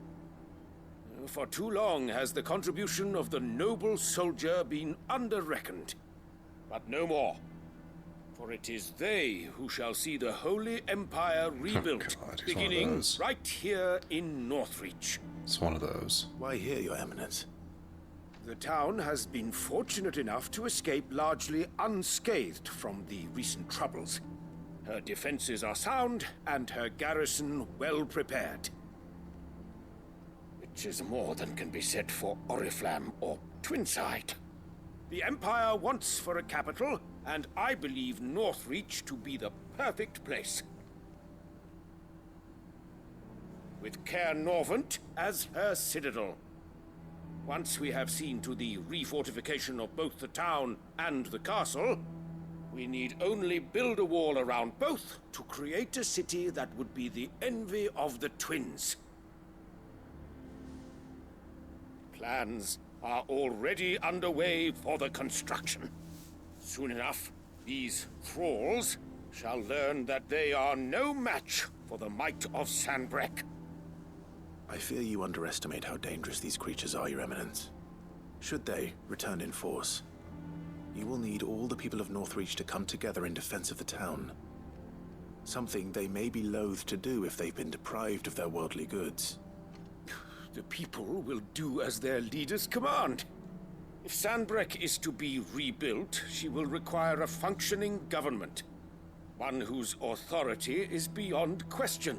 For too long has the contribution of the noble soldier been under-reckoned. But no more. For it is they who shall see the Holy Empire rebuilt, God, beginning right here in Northreach. It's one of those. Why here, Your Eminence? The town has been fortunate enough to escape largely unscathed from the recent troubles. Her defenses are sound, and her garrison well prepared. Which is more than can be said for Oriflamme or Twinside. The Empire wants for a capital, and I believe Northreach to be the perfect place. With Caer Norvent as her citadel. Once we have seen to the refortification of both the town and the castle, we need only build a wall around both to create a city that would be the envy of the twins. Plans are already underway for the construction. Soon enough, these thralls shall learn that they are no match for the might of Sanbreque. I fear you underestimate how dangerous these creatures are, Your Eminence. Should they return in force, you will need all the people of Northreach to come together in defense of the town. Something they may be loath to do if they've been deprived of their worldly goods. The people will do as their leaders command. If Sanbreque is to be rebuilt, she will require a functioning government. One whose authority is beyond question.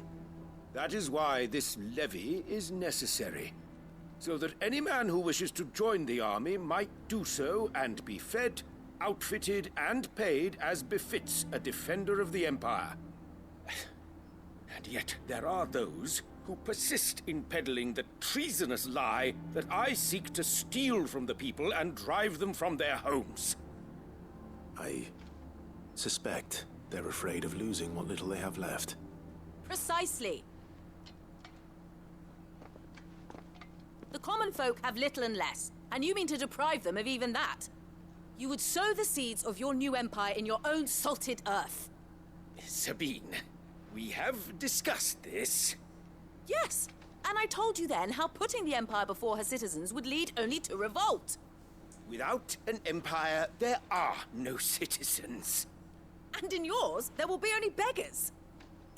That is why this levy is necessary. So that any man who wishes to join the army might do so and be fed, outfitted, and paid as befits a defender of the Empire. And yet there are those who persist in peddling the treasonous lie that I seek to steal from the people and drive them from their homes. I suspect they're afraid of losing what little they have left. Precisely. The common folk have little and less, and you mean to deprive them of even that. You would sow the seeds of your new empire in your own salted earth. Sabine, we have discussed this. Yes, and I told you then how putting the empire before her citizens would lead only to revolt. Without an empire, there are no citizens. And in yours, there will be only beggars.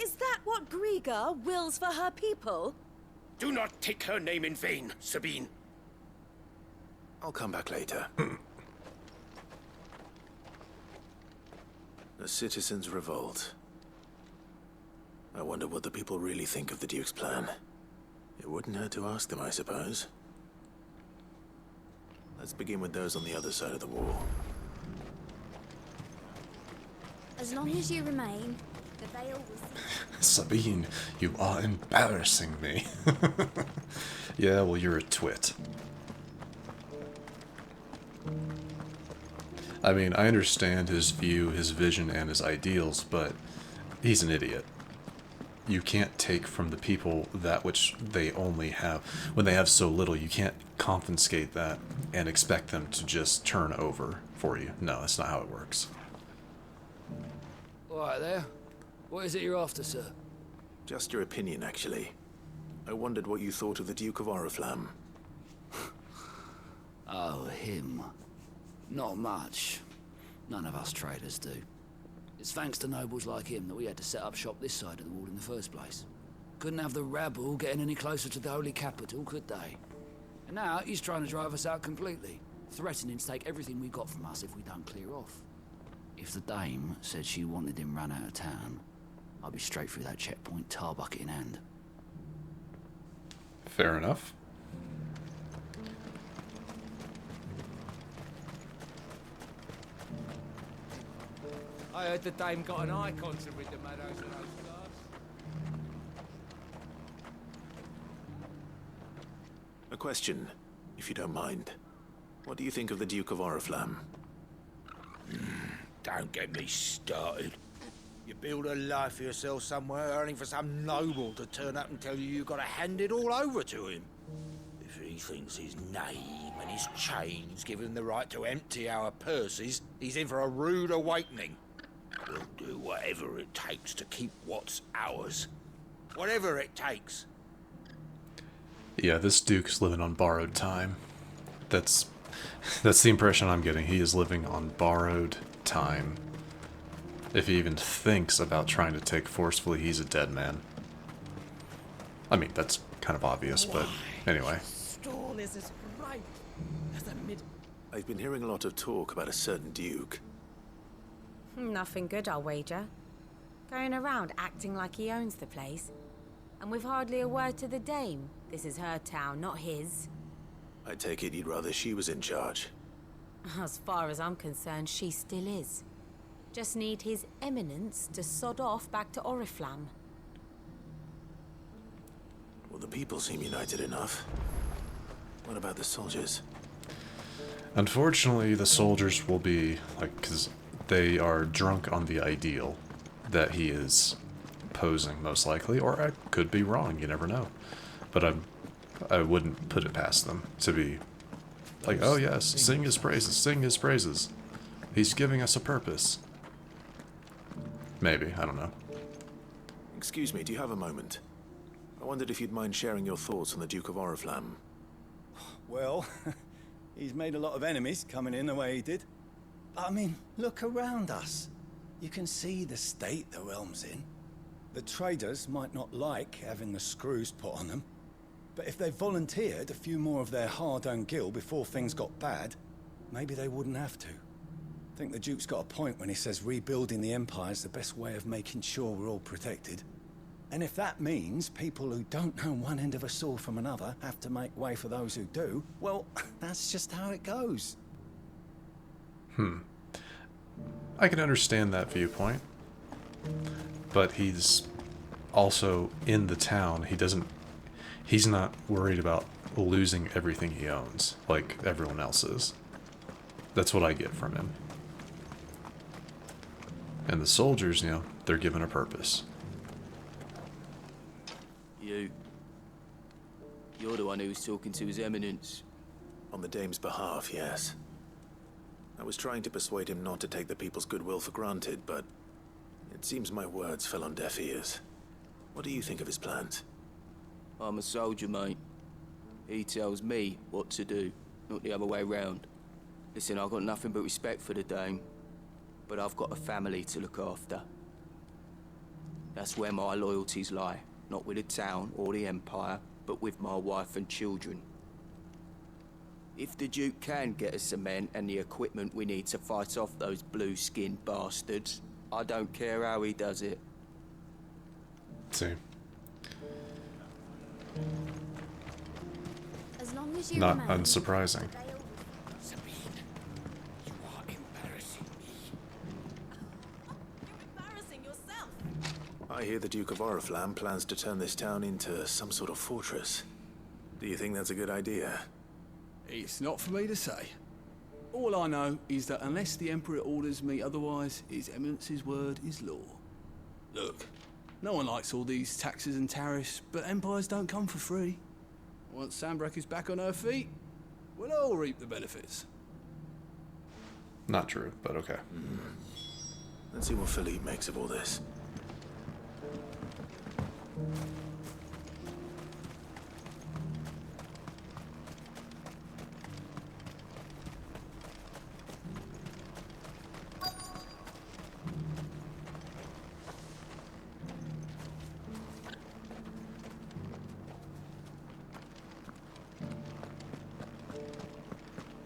Is that what Griga wills for her people? Do not take her name in vain, Sabine. I'll come back later. A citizens' revolt. I wonder what the people really think of the Duke's plan. It wouldn't hurt to ask them, I suppose. Let's begin with those on the other side of the wall. As long as you remain, the veil will... Sabine, you are embarrassing me. Yeah, well, you're a twit. I mean, I understand his view, his vision, and his ideals, but he's an idiot. You can't take from the people that which they only have. When they have so little, you can't confiscate that and expect them to just turn over for you. No, that's not how it works. All right there. What is it you're after, sir? Just your opinion, actually. I wondered what you thought of the Duke of Oriflamme. Oh, him. Not much. None of us traders do. It's thanks to nobles like him that we had to set up shop this side of the wall in the first place. Couldn't have the rabble getting any closer to the holy capital, could they? And now he's trying to drive us out completely, threatening to take everything we got from us if we don't clear off. If the dame said she wanted him run out of town, I'd be straight through that checkpoint, tar bucket in hand. Fair enough. I heard the dame got an icon to rid the meadows of those guards. A question, if you don't mind. What do you think of the Duke of Oriflamme? Don't get me started. You build a life for yourself somewhere, earning for some noble to turn up and tell you you've got to hand it all over to him. If he thinks his name and his chains give him the right to empty our purses, he's in for a rude awakening. We'll do whatever it takes to keep what's ours. Whatever it takes. Yeah, this Duke's living on borrowed time. That's the impression I'm getting. He is living on borrowed time. If he even thinks about trying to take forcefully, he's a dead man. I mean, that's kind of obvious, but anyway. Stall is as right as a mid... I've been hearing a lot of talk about a certain Duke. Nothing good, I'll wager. Going around acting like he owns the place. And with hardly a word to the dame. This is her town, not his. I take it you'd rather she was in charge. As far as I'm concerned, she still is. Just need his eminence to sod off back to Oriflamme. Well, the people seem united enough. What about the soldiers? Unfortunately, the soldiers will be, like, because they are drunk on the ideal that he is posing, most likely, or I could be wrong, you never know. But I wouldn't put it past them to be like, oh yes, sing his praises, sing his praises. He's giving us a purpose. Maybe, I don't know. Excuse me, do you have a moment? I wondered if you'd mind sharing your thoughts on the Duke of Oriflamme. Well, he's made a lot of enemies coming in the way he did. But I mean, look around us. You can see the state the realm's in. The traders might not like having the screws put on them, but if they volunteered a few more of their hard-earned gil before things got bad, maybe they wouldn't have to. I think the Duke's got a point when he says rebuilding the Empire's the best way of making sure we're all protected. And if that means people who don't know one end of a sword from another have to make way for those who do, well, that's just how it goes. I can understand that viewpoint. But he's also in the town. He's not worried about losing everything he owns like everyone else is. That's what I get from him. And the soldiers, you know, they're given a purpose. You're the one who was talking to His Eminence. On the dame's behalf, yes. I was trying to persuade him not to take the people's goodwill for granted, but it seems my words fell on deaf ears. What do you think of his plans? I'm a soldier, mate. He tells me what to do, not the other way round. Listen, I've got nothing but respect for the Dame, but I've got a family to look after. That's where my loyalties lie. Not with the town or the Empire, but with my wife and children. If the Duke can get us cement and the equipment we need to fight off those blue-skinned bastards, I don't care how he does it. See. As long as you Not remain, unsurprising. I hear the Duke of Oriflamme plans to turn this town into some sort of fortress. Do you think that's a good idea? It's not for me to say. All I know is that unless the Emperor orders me otherwise, His Eminence's word is law. Look, no one likes all these taxes and tariffs, but empires don't come for free. Once Sanbreque is back on her feet, we'll all reap the benefits. Not true, but okay. Let's see what Philippe makes of all this.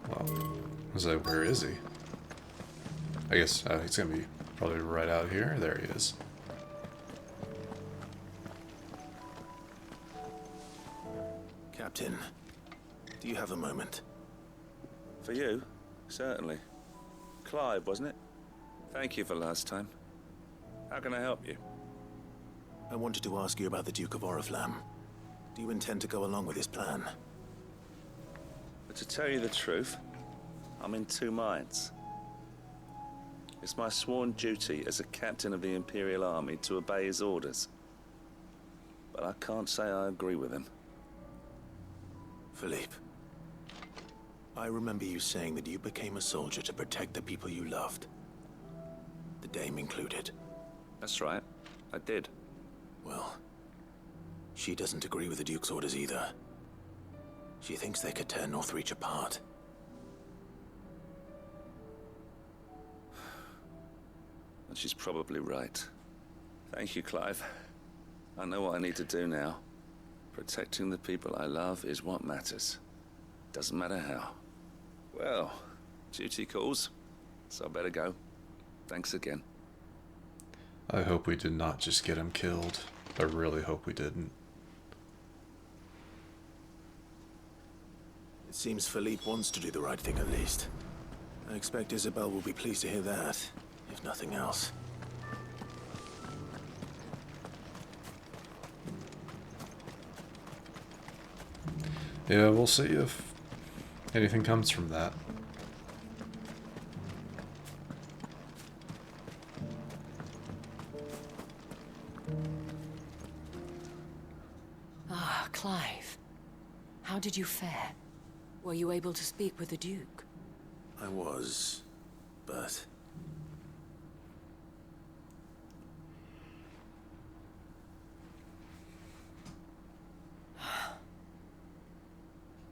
Well, I was like, where is he? I guess he's gonna be probably right out here. There he is. Captain, do you have a moment? For you? Certainly. Clive, wasn't it? Thank you for last time. How can I help you? I wanted to ask you about the Duke of Oriflamme. Do you intend to go along with his plan? But to tell you the truth, I'm in two minds. It's my sworn duty as a captain of the Imperial Army to obey his orders. But I can't say I agree with him. Philippe, I remember you saying that you became a soldier to protect the people you loved. The Dame included. That's right, I did. Well, she doesn't agree with the Duke's orders either. She thinks they could tear Northreach apart. And she's probably right. Thank you, Clive. I know what I need to do now. Protecting the people I love is what matters. Doesn't matter how. Well, duty calls, so I better go. Thanks again. I hope we did not just get him killed. I really hope we didn't. It seems Philippe wants to do the right thing at least. I expect Isabel will be pleased to hear that, if nothing else. Yeah, we'll see if anything comes from that. Ah, Clive. How did you fare? Were you able to speak with the Duke? I was, but...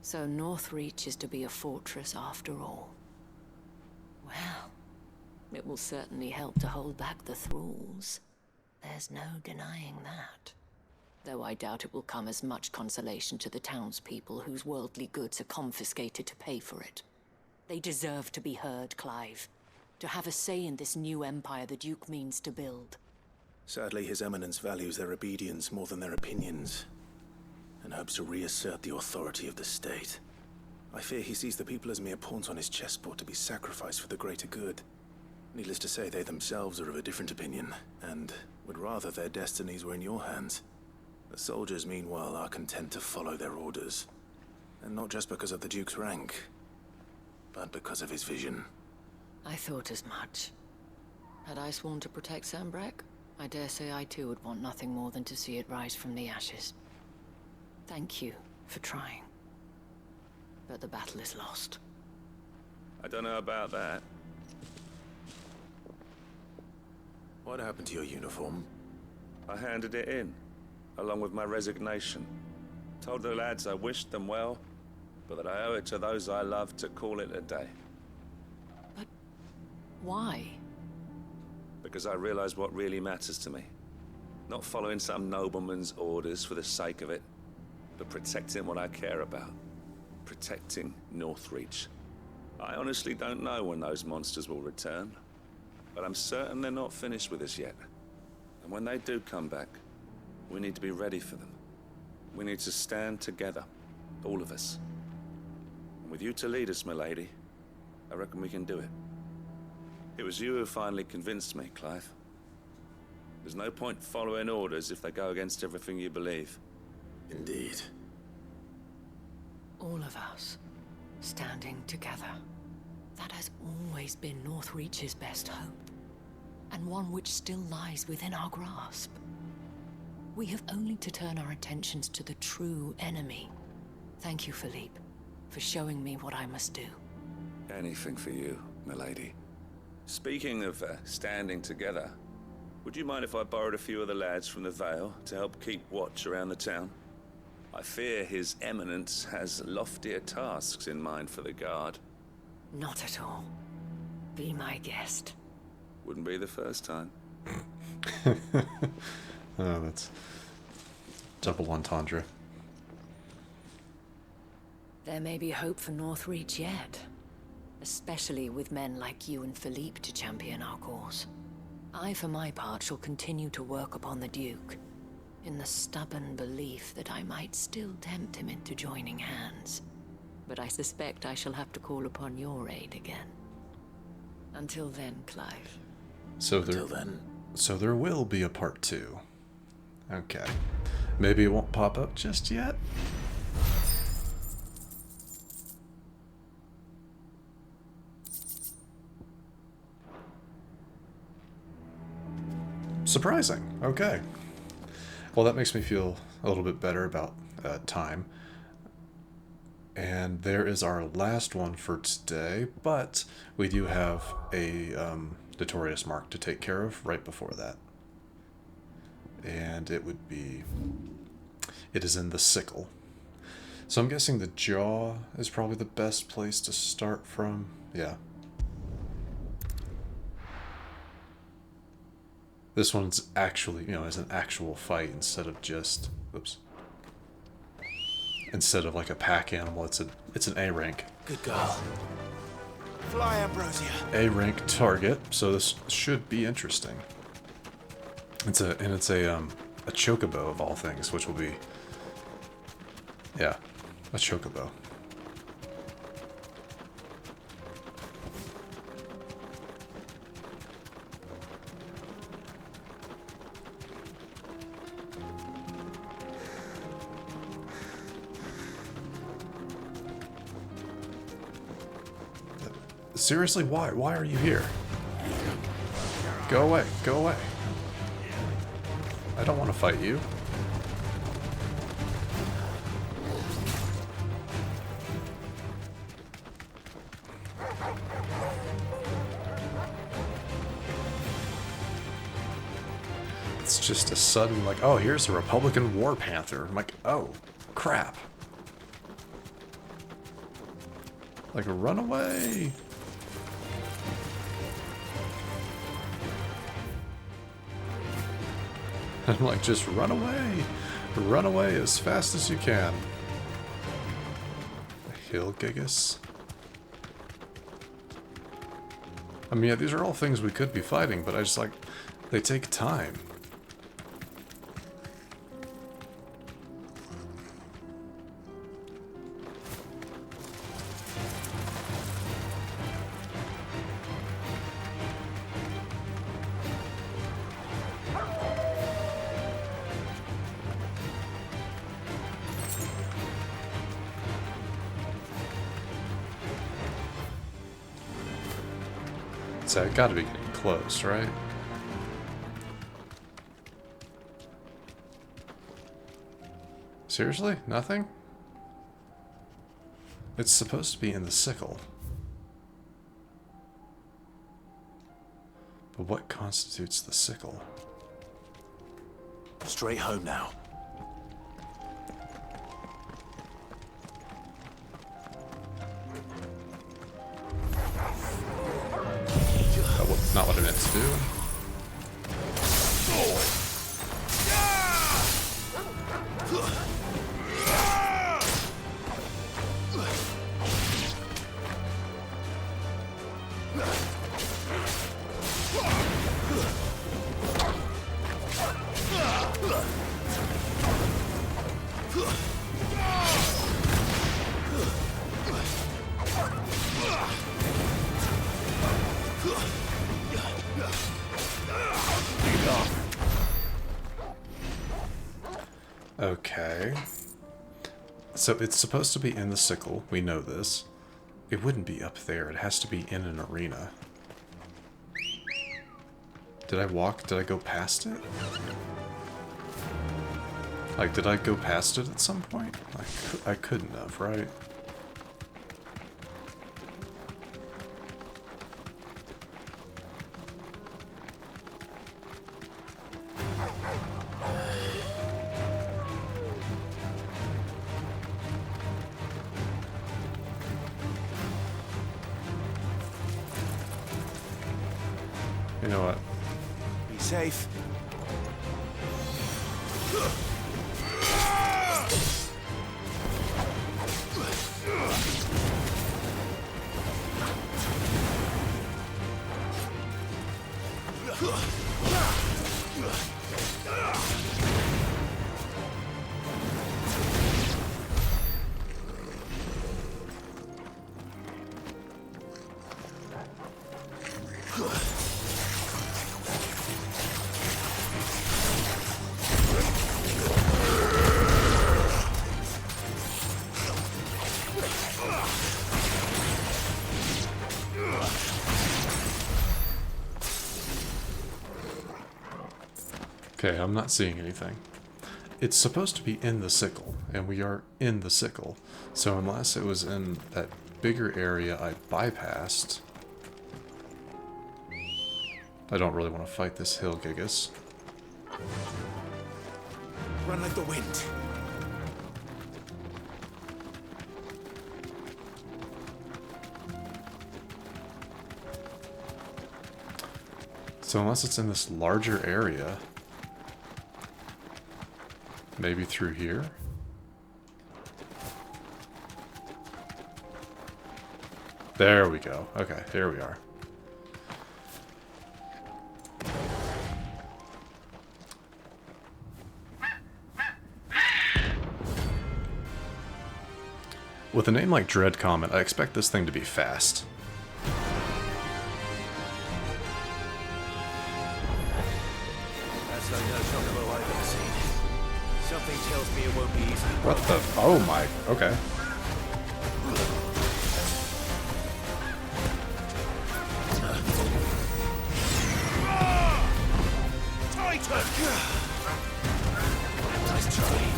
So Northreach is to be a fortress after all. Well, it will certainly help to hold back the thralls. There's no denying that. Though I doubt it will come as much consolation to the townspeople whose worldly goods are confiscated to pay for it. They deserve to be heard, Clive. To have a say in this new empire the Duke means to build. Sadly, His Eminence values their obedience more than their opinions, and hopes to reassert the authority of the state. I fear he sees the people as mere pawns on his chessboard to be sacrificed for the greater good. Needless to say, they themselves are of a different opinion, and would rather their destinies were in your hands. The soldiers, meanwhile, are content to follow their orders. And not just because of the Duke's rank, but because of his vision. I thought as much. Had I sworn to protect Sanbreque, I dare say I too would want nothing more than to see it rise from the ashes. Thank you for trying. But the battle is lost. I don't know about that. What happened to your uniform? I handed it in, along with my resignation. Told the lads I wished them well, but that I owe it to those I love to call it a day. Why? Because I realize what really matters to me. Not following some nobleman's orders for the sake of it, but protecting what I care about. Protecting Northreach. I honestly don't know when those monsters will return, but I'm certain they're not finished with us yet. And when they do come back, we need to be ready for them. We need to stand together, all of us. And with you to lead us, milady, I reckon we can do it. It was you who finally convinced me, Clive. There's no point following orders if they go against everything you believe. Indeed. All of us, standing together. That has always been Northreach's best hope, and one which still lies within our grasp. We have only to turn our attentions to the true enemy. Thank you, Philippe, for showing me what I must do. Anything for you, milady. Speaking of standing together, would you mind if I borrowed a few of the lads from the Vale to help keep watch around the town? I fear His Eminence has loftier tasks in mind for the guard. Not at all. Be my guest. Wouldn't be the first time. Oh, that's double entendre. There may be hope for Northreach yet. Especially with men like you and Philippe to champion our cause. I, for my part, shall continue to work upon the Duke, in the stubborn belief that I might still tempt him into joining hands. But I suspect I shall have to call upon your aid again. Until then, Clive. So there will be a part 2. Okay. Maybe it won't pop up just yet? Surprising. Okay. Well, that makes me feel a little bit better about time. And there is our last one for today, but we do have a Notorious mark to take care of right before that. And it is in the sickle. So I'm guessing the jaw is probably the best place to start from. Yeah. This one's actually, is an actual fight instead of just, instead of like a pack animal. It's an A rank. Good girl. Fly, Ambrosia. A rank target, so this should be interesting. It's a chocobo of all things, which will be, yeah, a chocobo. Seriously, why? Why are you here? Go away. Go away. I don't want to fight you. It's just a sudden, like, oh, here's a Republican war panther. I'm like, oh, crap. Like, run away. I'm like, just run away. Run away as fast as you can. Hill Gigas. I mean, yeah, these are all things we could be fighting, but I just like, they take time. So I gotta be getting close, right? Seriously? Nothing? It's supposed to be in the sickle. But what constitutes the sickle? Straight home now. Not what I meant to do. Okay. So it's supposed to be in the sickle. We know this. It wouldn't be up there. It has to be in an arena. Did I walk? Did I go past it? Like, did I go past it at some point? I couldn't have, right? You know what? Be safe. Okay, I'm not seeing anything. It's supposed to be in the sickle, and we are in the sickle. So unless it was in that bigger area I bypassed, I don't really want to fight this hill gigas. Run like the wind. So unless it's in this larger area, maybe through here? There we go. Okay, here we are. With a name like Dread Comet, I expect this thing to be fast. That's no chocobo I've ever seen. Something tells me it won't be easy. What the? Oh my. Okay. Titan! Nice try.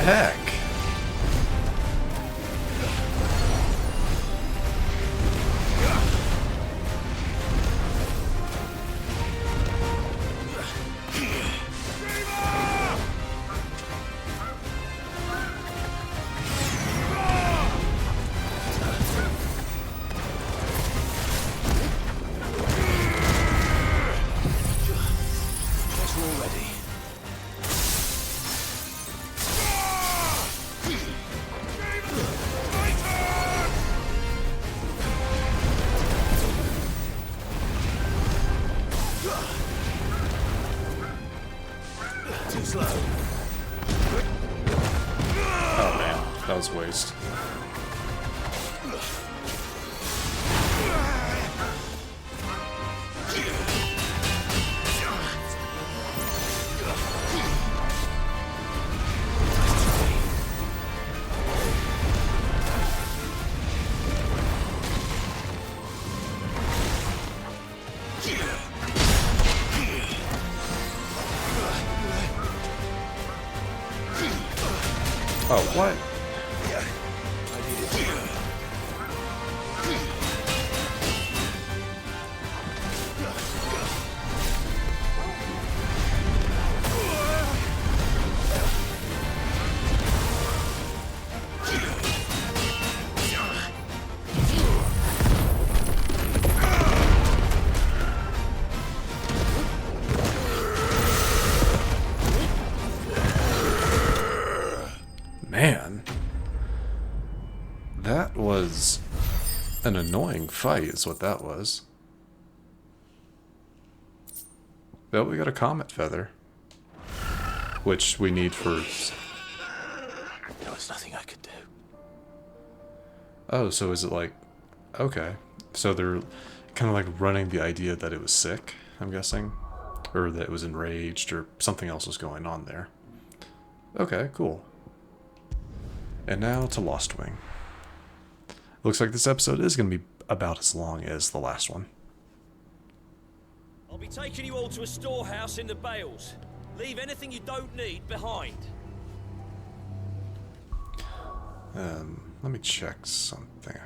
heck? Oh man, that was a waste. Oh, what? Man, that was an annoying fight is what that was. But we got a comet feather, which we need for... There was nothing I could do. Oh, so is it like... Okay. So they're kind of like running the idea that it was sick, I'm guessing? Or that it was enraged, or something else was going on there. Okay, cool. And now to Lost Wing. Looks like this episode is going to be about as long as the last one. I'll be taking you all to a storehouse in the Bales. Leave anything you don't need behind. Let me check something.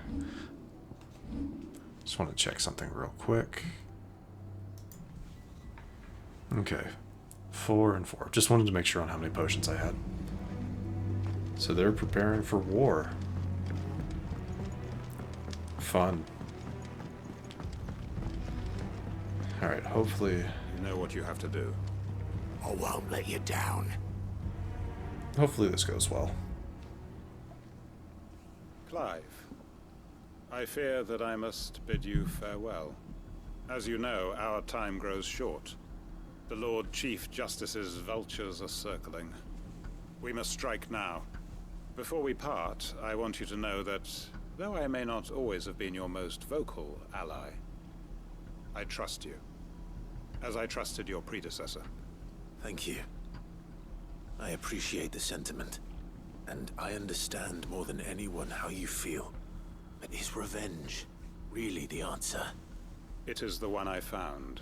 Just want to check something real quick. Okay. 4 and 4. Just wanted to make sure on how many potions I had. So they're preparing for war. Fun. Alright, hopefully... You know what you have to do. I won't let you down. Hopefully this goes well. Clive, I fear that I must bid you farewell. As you know, our time grows short. The Lord Chief Justice's vultures are circling. We must strike now. Before we part, I want you to know that, though I may not always have been your most vocal ally, I trust you, as I trusted your predecessor. Thank you. I appreciate the sentiment, and I understand more than anyone how you feel. But is revenge really the answer? It is the one I found,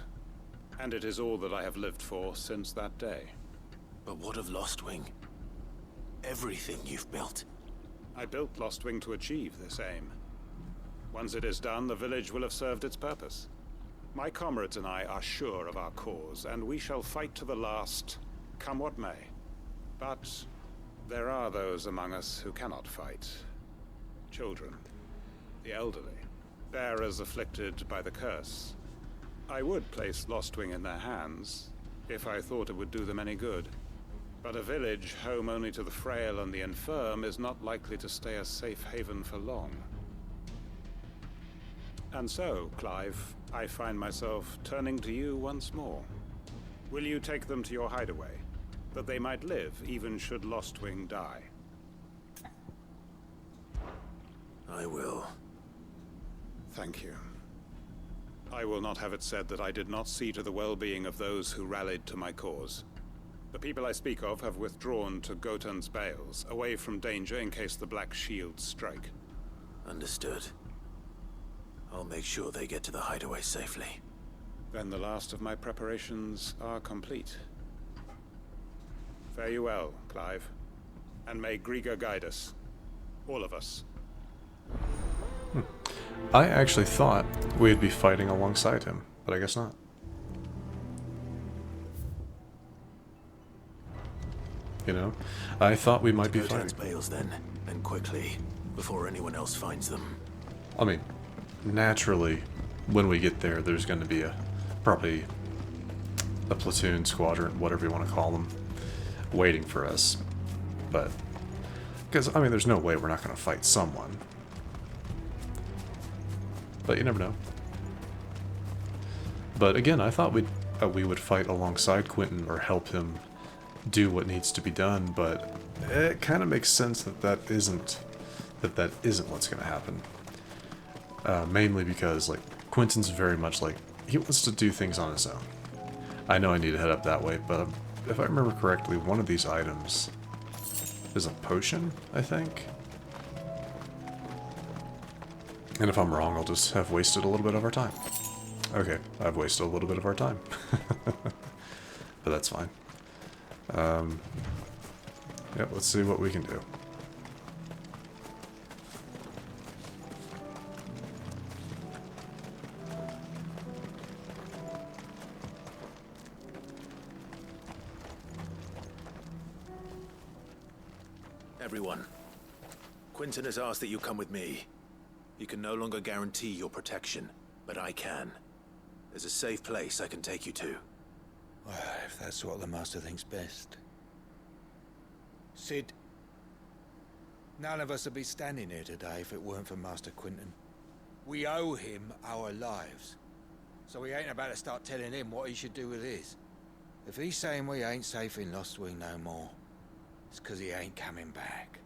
and it is all that I have lived for since that day. But what of Lost Wing? Everything you've built. I built Lost Wing to achieve this aim. Once it is done, the village will have served its purpose. My comrades and I are sure of our cause, and we shall fight to the last, come what may. But there are those among us who cannot fight. Children, the elderly, bearers afflicted by the curse. I would place Lost Wing in their hands, if I thought it would do them any good. But a village home only to the frail and the infirm is not likely to stay a safe haven for long. And so, Clive, I find myself turning to you once more. Will you take them to your hideaway, that they might live even should Lost Wing die? I will. Thank you. I will not have it said that I did not see to the well-being of those who rallied to my cause. The people I speak of have withdrawn to Gotan's Bales, away from danger in case the Black Shields strike. Understood. I'll make sure they get to the hideaway safely. Then the last of my preparations are complete. Fare you well, Clive. And may Grieger guide us. All of us. I actually thought we'd be fighting alongside him, but I guess not. You know, I thought we might be fighting. Go bales then, and quickly, before anyone else finds them. I mean, naturally, when we get there, there's going to be probably a platoon, squadron, whatever you want to call them, waiting for us. But, because, I mean, there's no way we're not going to fight someone. But you never know. But again, I thought we would fight alongside Quentin or help him do what needs to be done, but it kind of makes sense that isn't what's going to happen. Mainly because, like, Quentin's very much like, he wants to do things on his own. I know I need to head up that way, but if I remember correctly, one of these items is a potion, I think. And if I'm wrong, I'll just have wasted a little bit of our time. Okay, I've wasted a little bit of our time. But that's fine. Yeah, let's see what we can do. Everyone, Quentin has asked that you come with me. You can no longer guarantee your protection, but I can. There's a safe place I can take you to. Well, if that's what the Master thinks best. Sid, none of us would be standing here today if it weren't for Master Quentin. We owe him our lives. So we ain't about to start telling him what he should do with his. If he's saying we ain't safe in Lostwing no more, it's because he ain't coming back.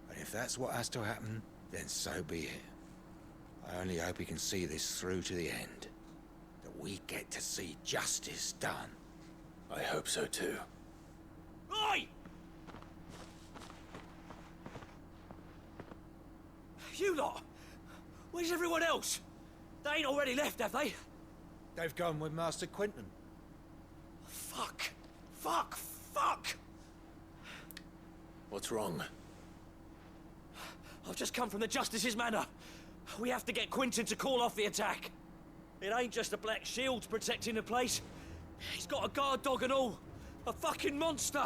And if that's what has to happen, then so be it. I only hope he can see this through to the end. That we get to see justice done. I hope so too. Oi! You lot! Where's everyone else? They ain't already left, have they? They've gone with Master Quentin. Fuck! Fuck! Fuck! What's wrong? I've just come from the Justice's manor. We have to get Quentin to call off the attack. It ain't just the Black Shields protecting the place. He's got a guard dog and all. A fucking monster.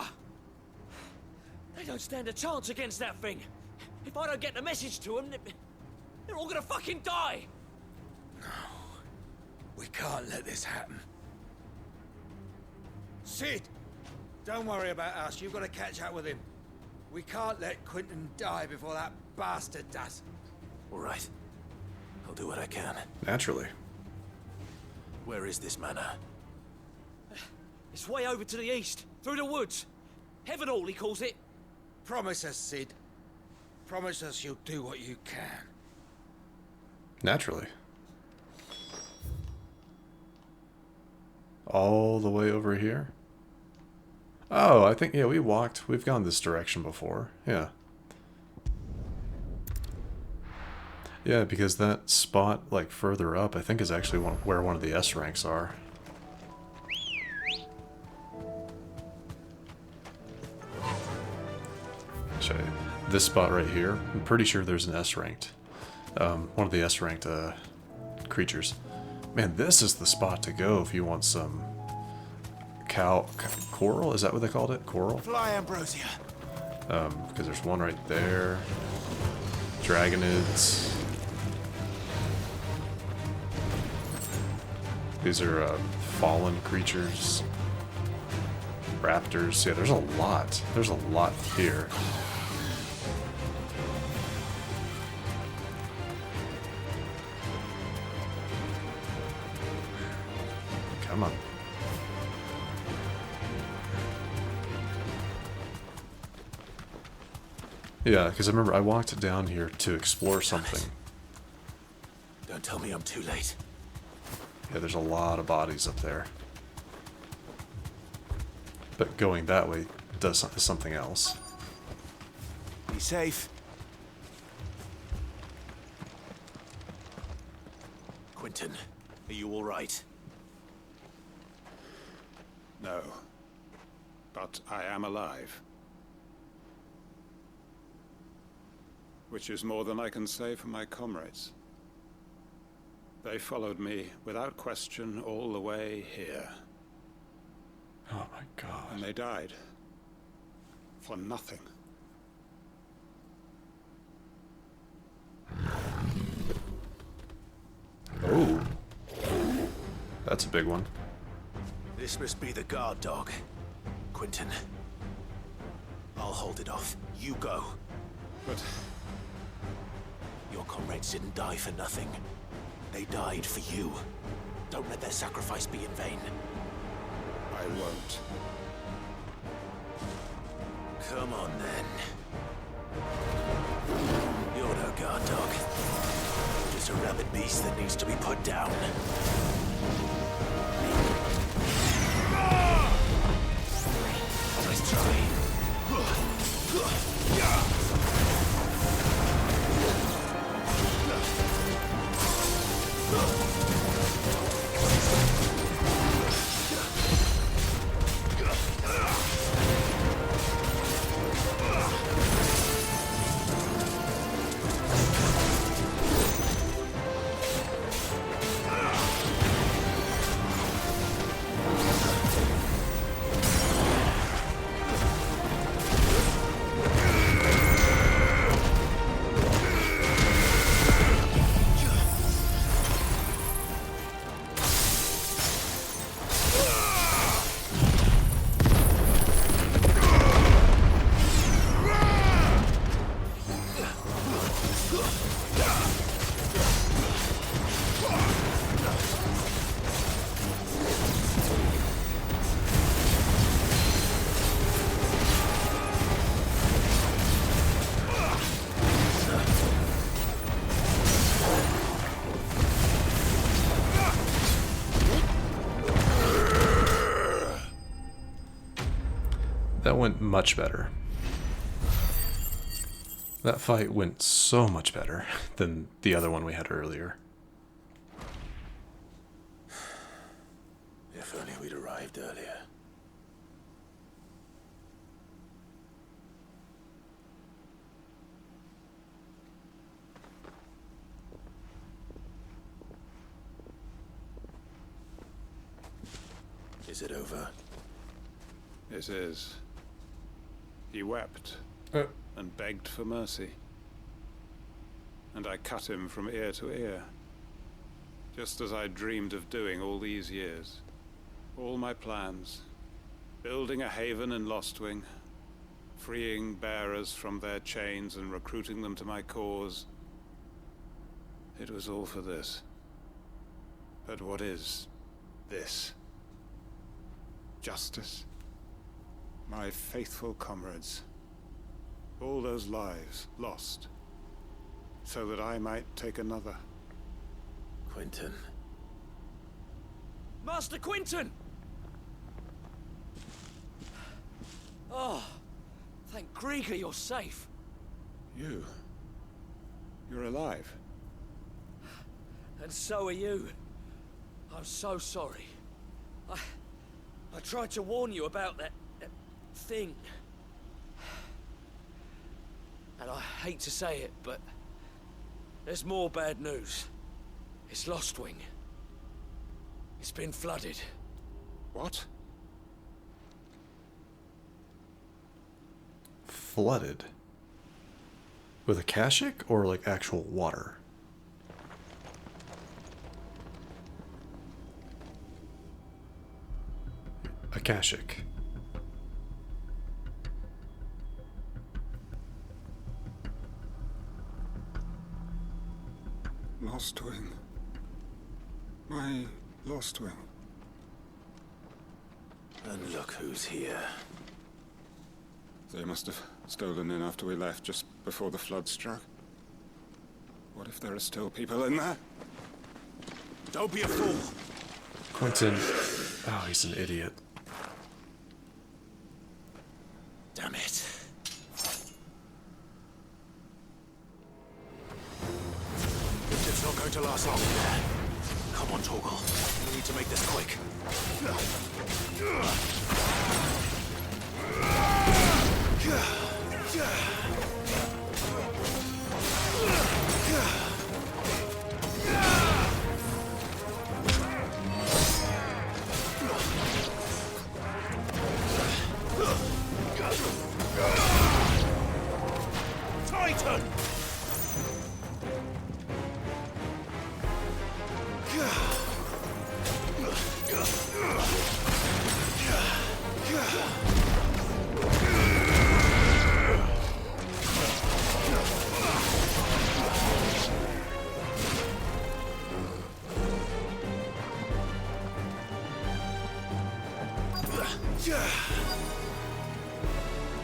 They don't stand a chance against that thing. If I don't get the message to them, they're all gonna fucking die. No. We can't let this happen. Sid! Don't worry about us. You've got to catch up with him. We can't let Quentin die before that bastard does. All right. I'll do what I can. Naturally. Where is this manor? It's way over to the east, through the woods. Heaven Hall, he calls it. Promise us, Sid. Promise us you'll do what you can. Naturally. All the way over here? Oh, I think, yeah, we've gone this direction before. Yeah. Yeah, because that spot, like, further up, I think is actually where one of the S ranks are. Show you. This spot right here, I'm pretty sure there's an S ranked. One of the S ranked creatures. Man, this is the spot to go if you want some coral? Is that what they called it? Coral? Fly ambrosia. Because there's one right there. Dragonids. These are fallen creatures. Raptors. Yeah, there's a lot. There's a lot here. Come on. Yeah, because I remember I walked down here to explore something. Don't tell me I'm too late. Yeah, there's a lot of bodies up there. But going that way does something else. Be safe. Quentin, are you all right? No. But I am alive. which is more than I can say for my comrades. They followed me without question all the way here. Oh my God. And they died. For nothing. Oh. That's a big one. This must be the guard dog. Quentin. I'll hold it off. You go. But... Your comrades didn't die for nothing. They died for you. Don't let their sacrifice be in vain. I won't. Come on, then. You're no guard dog. Just a rabid beast that needs to be put down. Nice try. That went much better. That fight went so much better than the other one we had earlier. If only we'd arrived earlier. Is it over? It is. He wept and begged for mercy. And I cut him from ear to ear, just as I dreamed of doing all these years. All my plans, building a haven in Lostwing, freeing bearers from their chains and recruiting them to my cause. It was all for this. But what is this? Justice? My faithful comrades. All those lives lost, so that I might take another. Quentin. Master Quentin! Oh, thank Krieger you're safe. You're alive. And so are you. I'm so sorry. I tried to warn you about that thing. And I hate to say it, but there's more bad news. It's Lostwing. It's been flooded. What? Flooded? With a Kashik or like actual water? A Kashik. Lostwing. My Lostwing. And look who's here. They must have stolen in after we left, just before the flood struck. What if there are still people in there? Don't be a fool! Quentin. Oh, he's an idiot. Damn it. It's not going to last long. Come on, Torgal. We need to make this quick. Satan!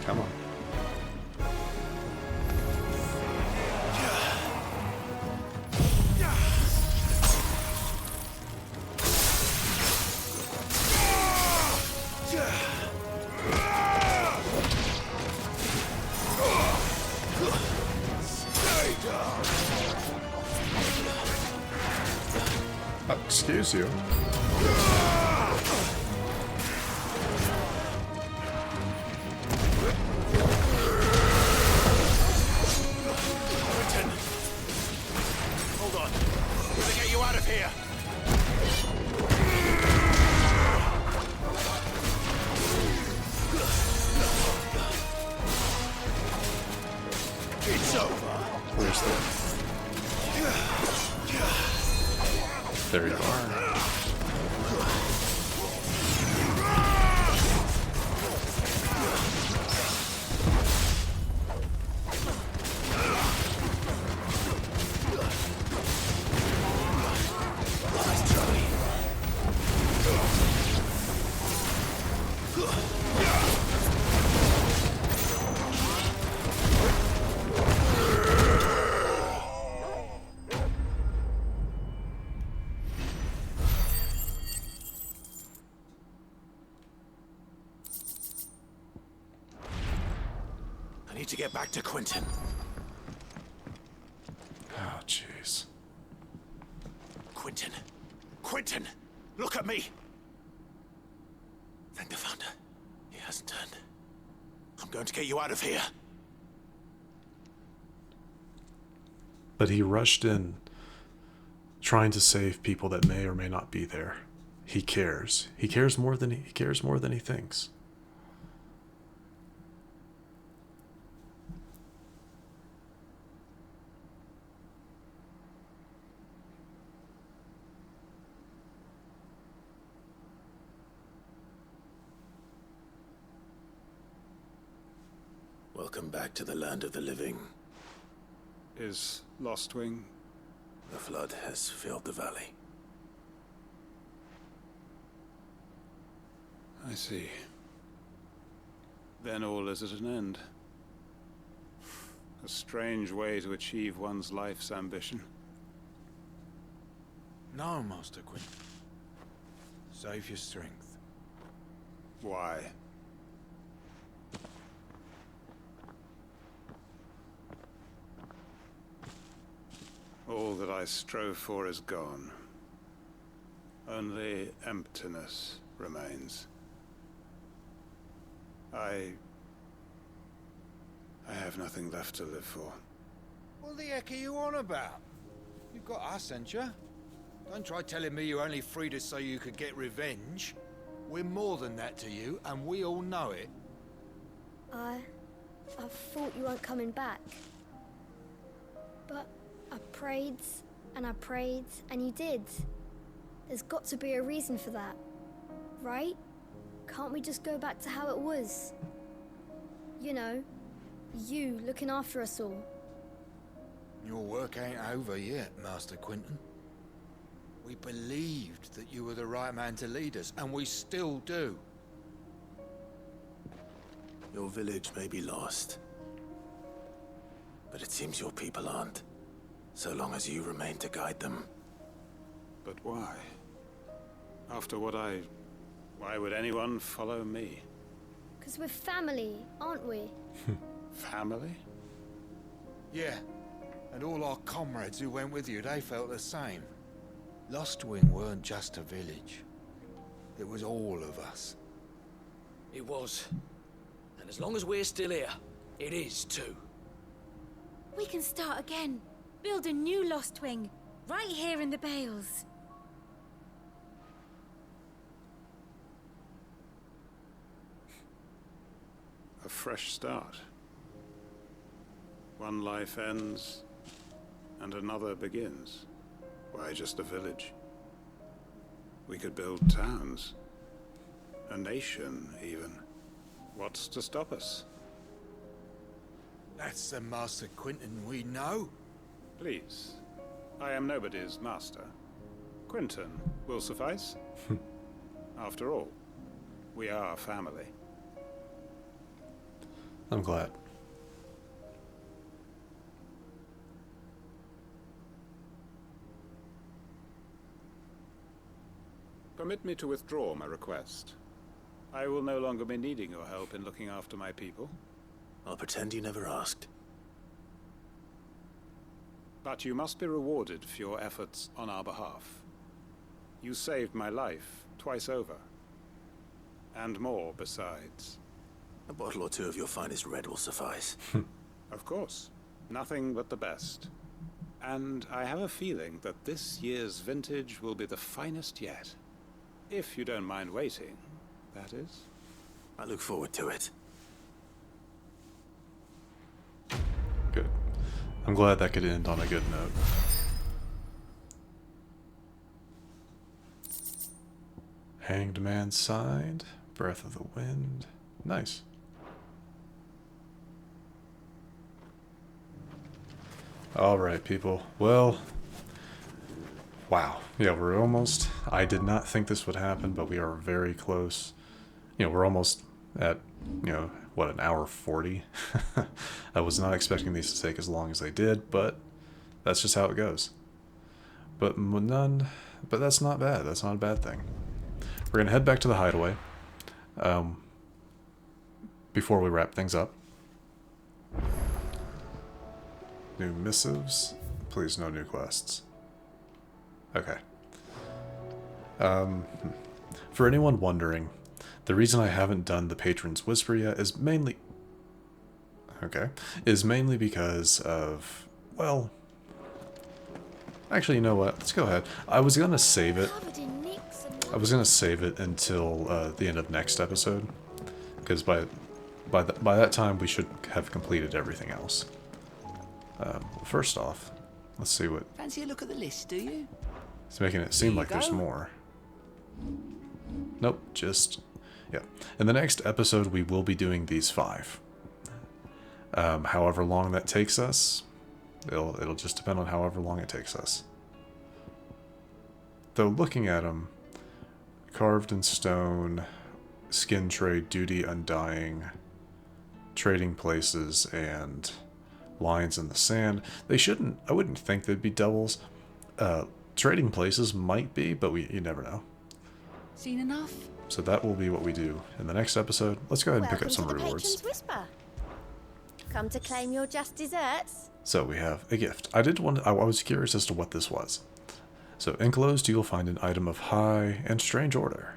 Come on. Excuse you. Hold on. We're gonna get you out of here. It's over. Where's the... There you are. I need to get back to Quentin. Oh, jeez. Quentin. Quentin! Look at me! Thank the Thunder. He hasn't turned. I'm going to get you out of here. But he rushed in, trying to save people that may or may not be there. He cares. He cares more than he thinks. Welcome back to the land of the living. Is Lostwing? The flood has filled the valley. I see. Then all is at an end. A strange way to achieve one's life's ambition. No, Master Quentin. Save your strength. Why? All that I strove for is gone. Only emptiness remains. I have nothing left to live for. What the heck are you on about? You've got us, ain't you? Don't try telling me you only freed us so you could get revenge. We're more than that to you, and we all know it. I thought you weren't coming back. But I prayed, and you did. There's got to be a reason for that, right? Can't we just go back to how it was? You know, you looking after us all. Your work ain't over yet, Master Quentin. We believed that you were the right man to lead us, and we still do. Your village may be lost, but it seems your people aren't, so long as you remain to guide them. But why? After what why would anyone follow me? 'Cause we're family, aren't we? Family? Yeah, and all our comrades who went with you, they felt the same. Lostwing weren't just a village. It was all of us. It was. And as long as we're still here, it is too. We can start again. Build a new Lostwing, right here in the Bales. A fresh start. One life ends, and another begins. Why just a village? We could build towns. A nation, even. What's to stop us? That's the Master Quentin we know. Please. I am nobody's master. Quentin will suffice. After all, we are family. I'm glad. Permit me to withdraw my request. I will no longer be needing your help in looking after my people. I'll pretend you never asked. But you must be rewarded for your efforts on our behalf. You saved my life twice over. And more besides. A bottle or two of your finest red will suffice. Of course. Nothing but the best. And I have a feeling that this year's vintage will be the finest yet. If you don't mind waiting, that is. I look forward to it. Good. I'm glad that could end on a good note. Hanged Man's Side, Breath of the Wind. Nice. Alright, people. Well, wow. Yeah, we're almost... I did not think this would happen, but we are very close. You know, we're almost at, you know, what, an hour 40? I was not expecting these to take as long as they did, but that's just how it goes. But that's not bad. That's not a bad thing. We're going to head back to the hideaway before we wrap things up. New missives. Please, no new quests. Okay. For anyone wondering, the reason I haven't done the Patron's Whisper yet is mainly... Okay. Is mainly because of... Well... Actually, you know what? Let's go ahead. I was going to save it. I was going to save it until the end of next episode. Because by that time, we should have completed everything else. First off, let's see what... Fancy a look at the list, do you? It's making it seem like there's more. Nope, just... Yeah. In the next episode, we will be doing these 5. However long that takes us, it'll just depend on however long it takes us. Though looking at them, carved in stone, skin trade, duty undying, trading places, and lines in the sand, they shouldn't... I wouldn't think they'd be doubles. Trading places might be, but you never know. Seen enough? So that will be what we do in the next episode. Let's go ahead and pick up some rewards. Patron's Whisper. Come to claim your just desserts. So we have a gift. I was curious as to what this was. So enclosed, you'll find an item of high and strange order.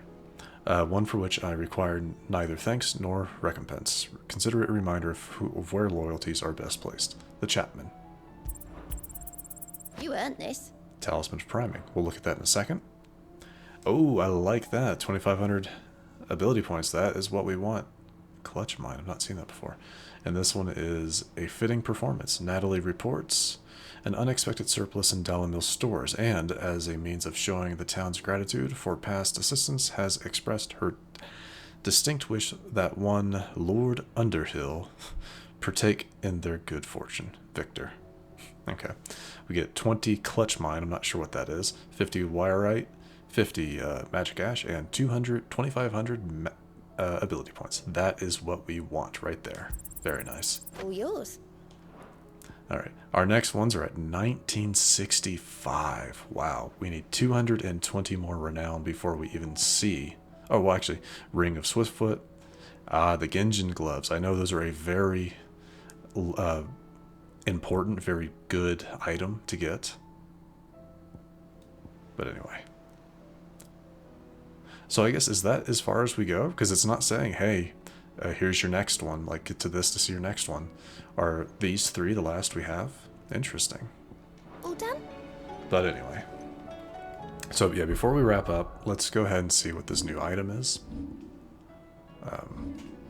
One for which I require neither thanks nor recompense. Consider it a reminder of where loyalties are best placed. The Chapman. You earned this. Talisman of Priming. We'll look at that in a second. Oh, I like that. 2,500 ability points. That is what we want. Clutch Mine. I've not seen that before. And this one is a fitting performance. Natalie reports an unexpected surplus in Dalamil's stores, and as a means of showing the town's gratitude for past assistance, has expressed her distinct wish that one Lord Underhill partake in their good fortune. Victor. Okay. We get 20 Clutch Mine. I'm not sure what that is. 50 Wirite, 50 Magic Ash, and 2,500 ability points. That is what we want right there. Very nice. All yours. Alright, our next ones are at 1965. Wow, we need 220 more renown before we even see... Oh, well, actually, Ring of Swiftfoot. The Genjin Gloves. I know those are a very important, very good item to get. But anyway. So I guess, is that as far as we go? Because it's not saying, hey, here's your next one. Like, get to this to see your next one. Are these 3 the last we have? Interesting. All done? But anyway. So yeah, before we wrap up, let's go ahead and see what this new item is.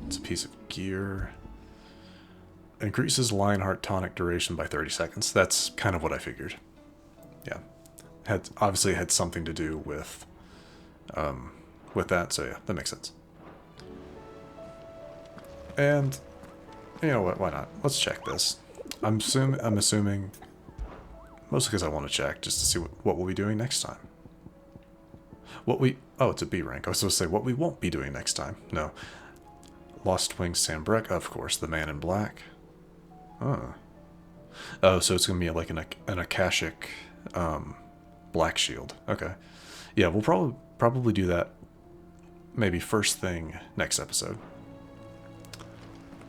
It's a piece of gear. increases Lionheart tonic duration by 30 seconds. That's kind of what I figured. Yeah. Obviously it had something to do with that, so yeah, that makes sense. And you know what, why not? Let's check this. I'm assuming mostly because I want to check just to see what we'll be doing next time. Oh, it's a B rank. I was supposed to say what we won't be doing next time. No. Lost Wing Sanbreque, of course, the Man in Black. Oh, so it's gonna be like an Akashic Black Shield. Okay. Yeah, we'll probably do that maybe first thing next episode.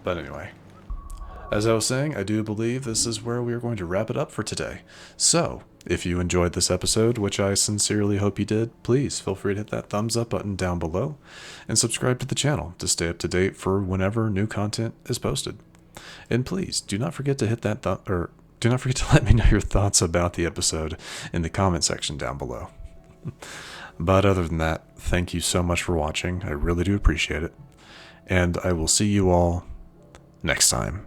But anyway, as I was saying, I do believe this is where we are going to wrap it up for today. So, if you enjoyed this episode, which I sincerely hope you did, please feel free to hit that thumbs up button down below and subscribe to the channel to stay up to date for whenever new content is posted. And please do not forget to hit that do not forget to let me know your thoughts about the episode in the comment section down below. But other than that, thank you so much for watching. I really do appreciate it. And I will see you all next time.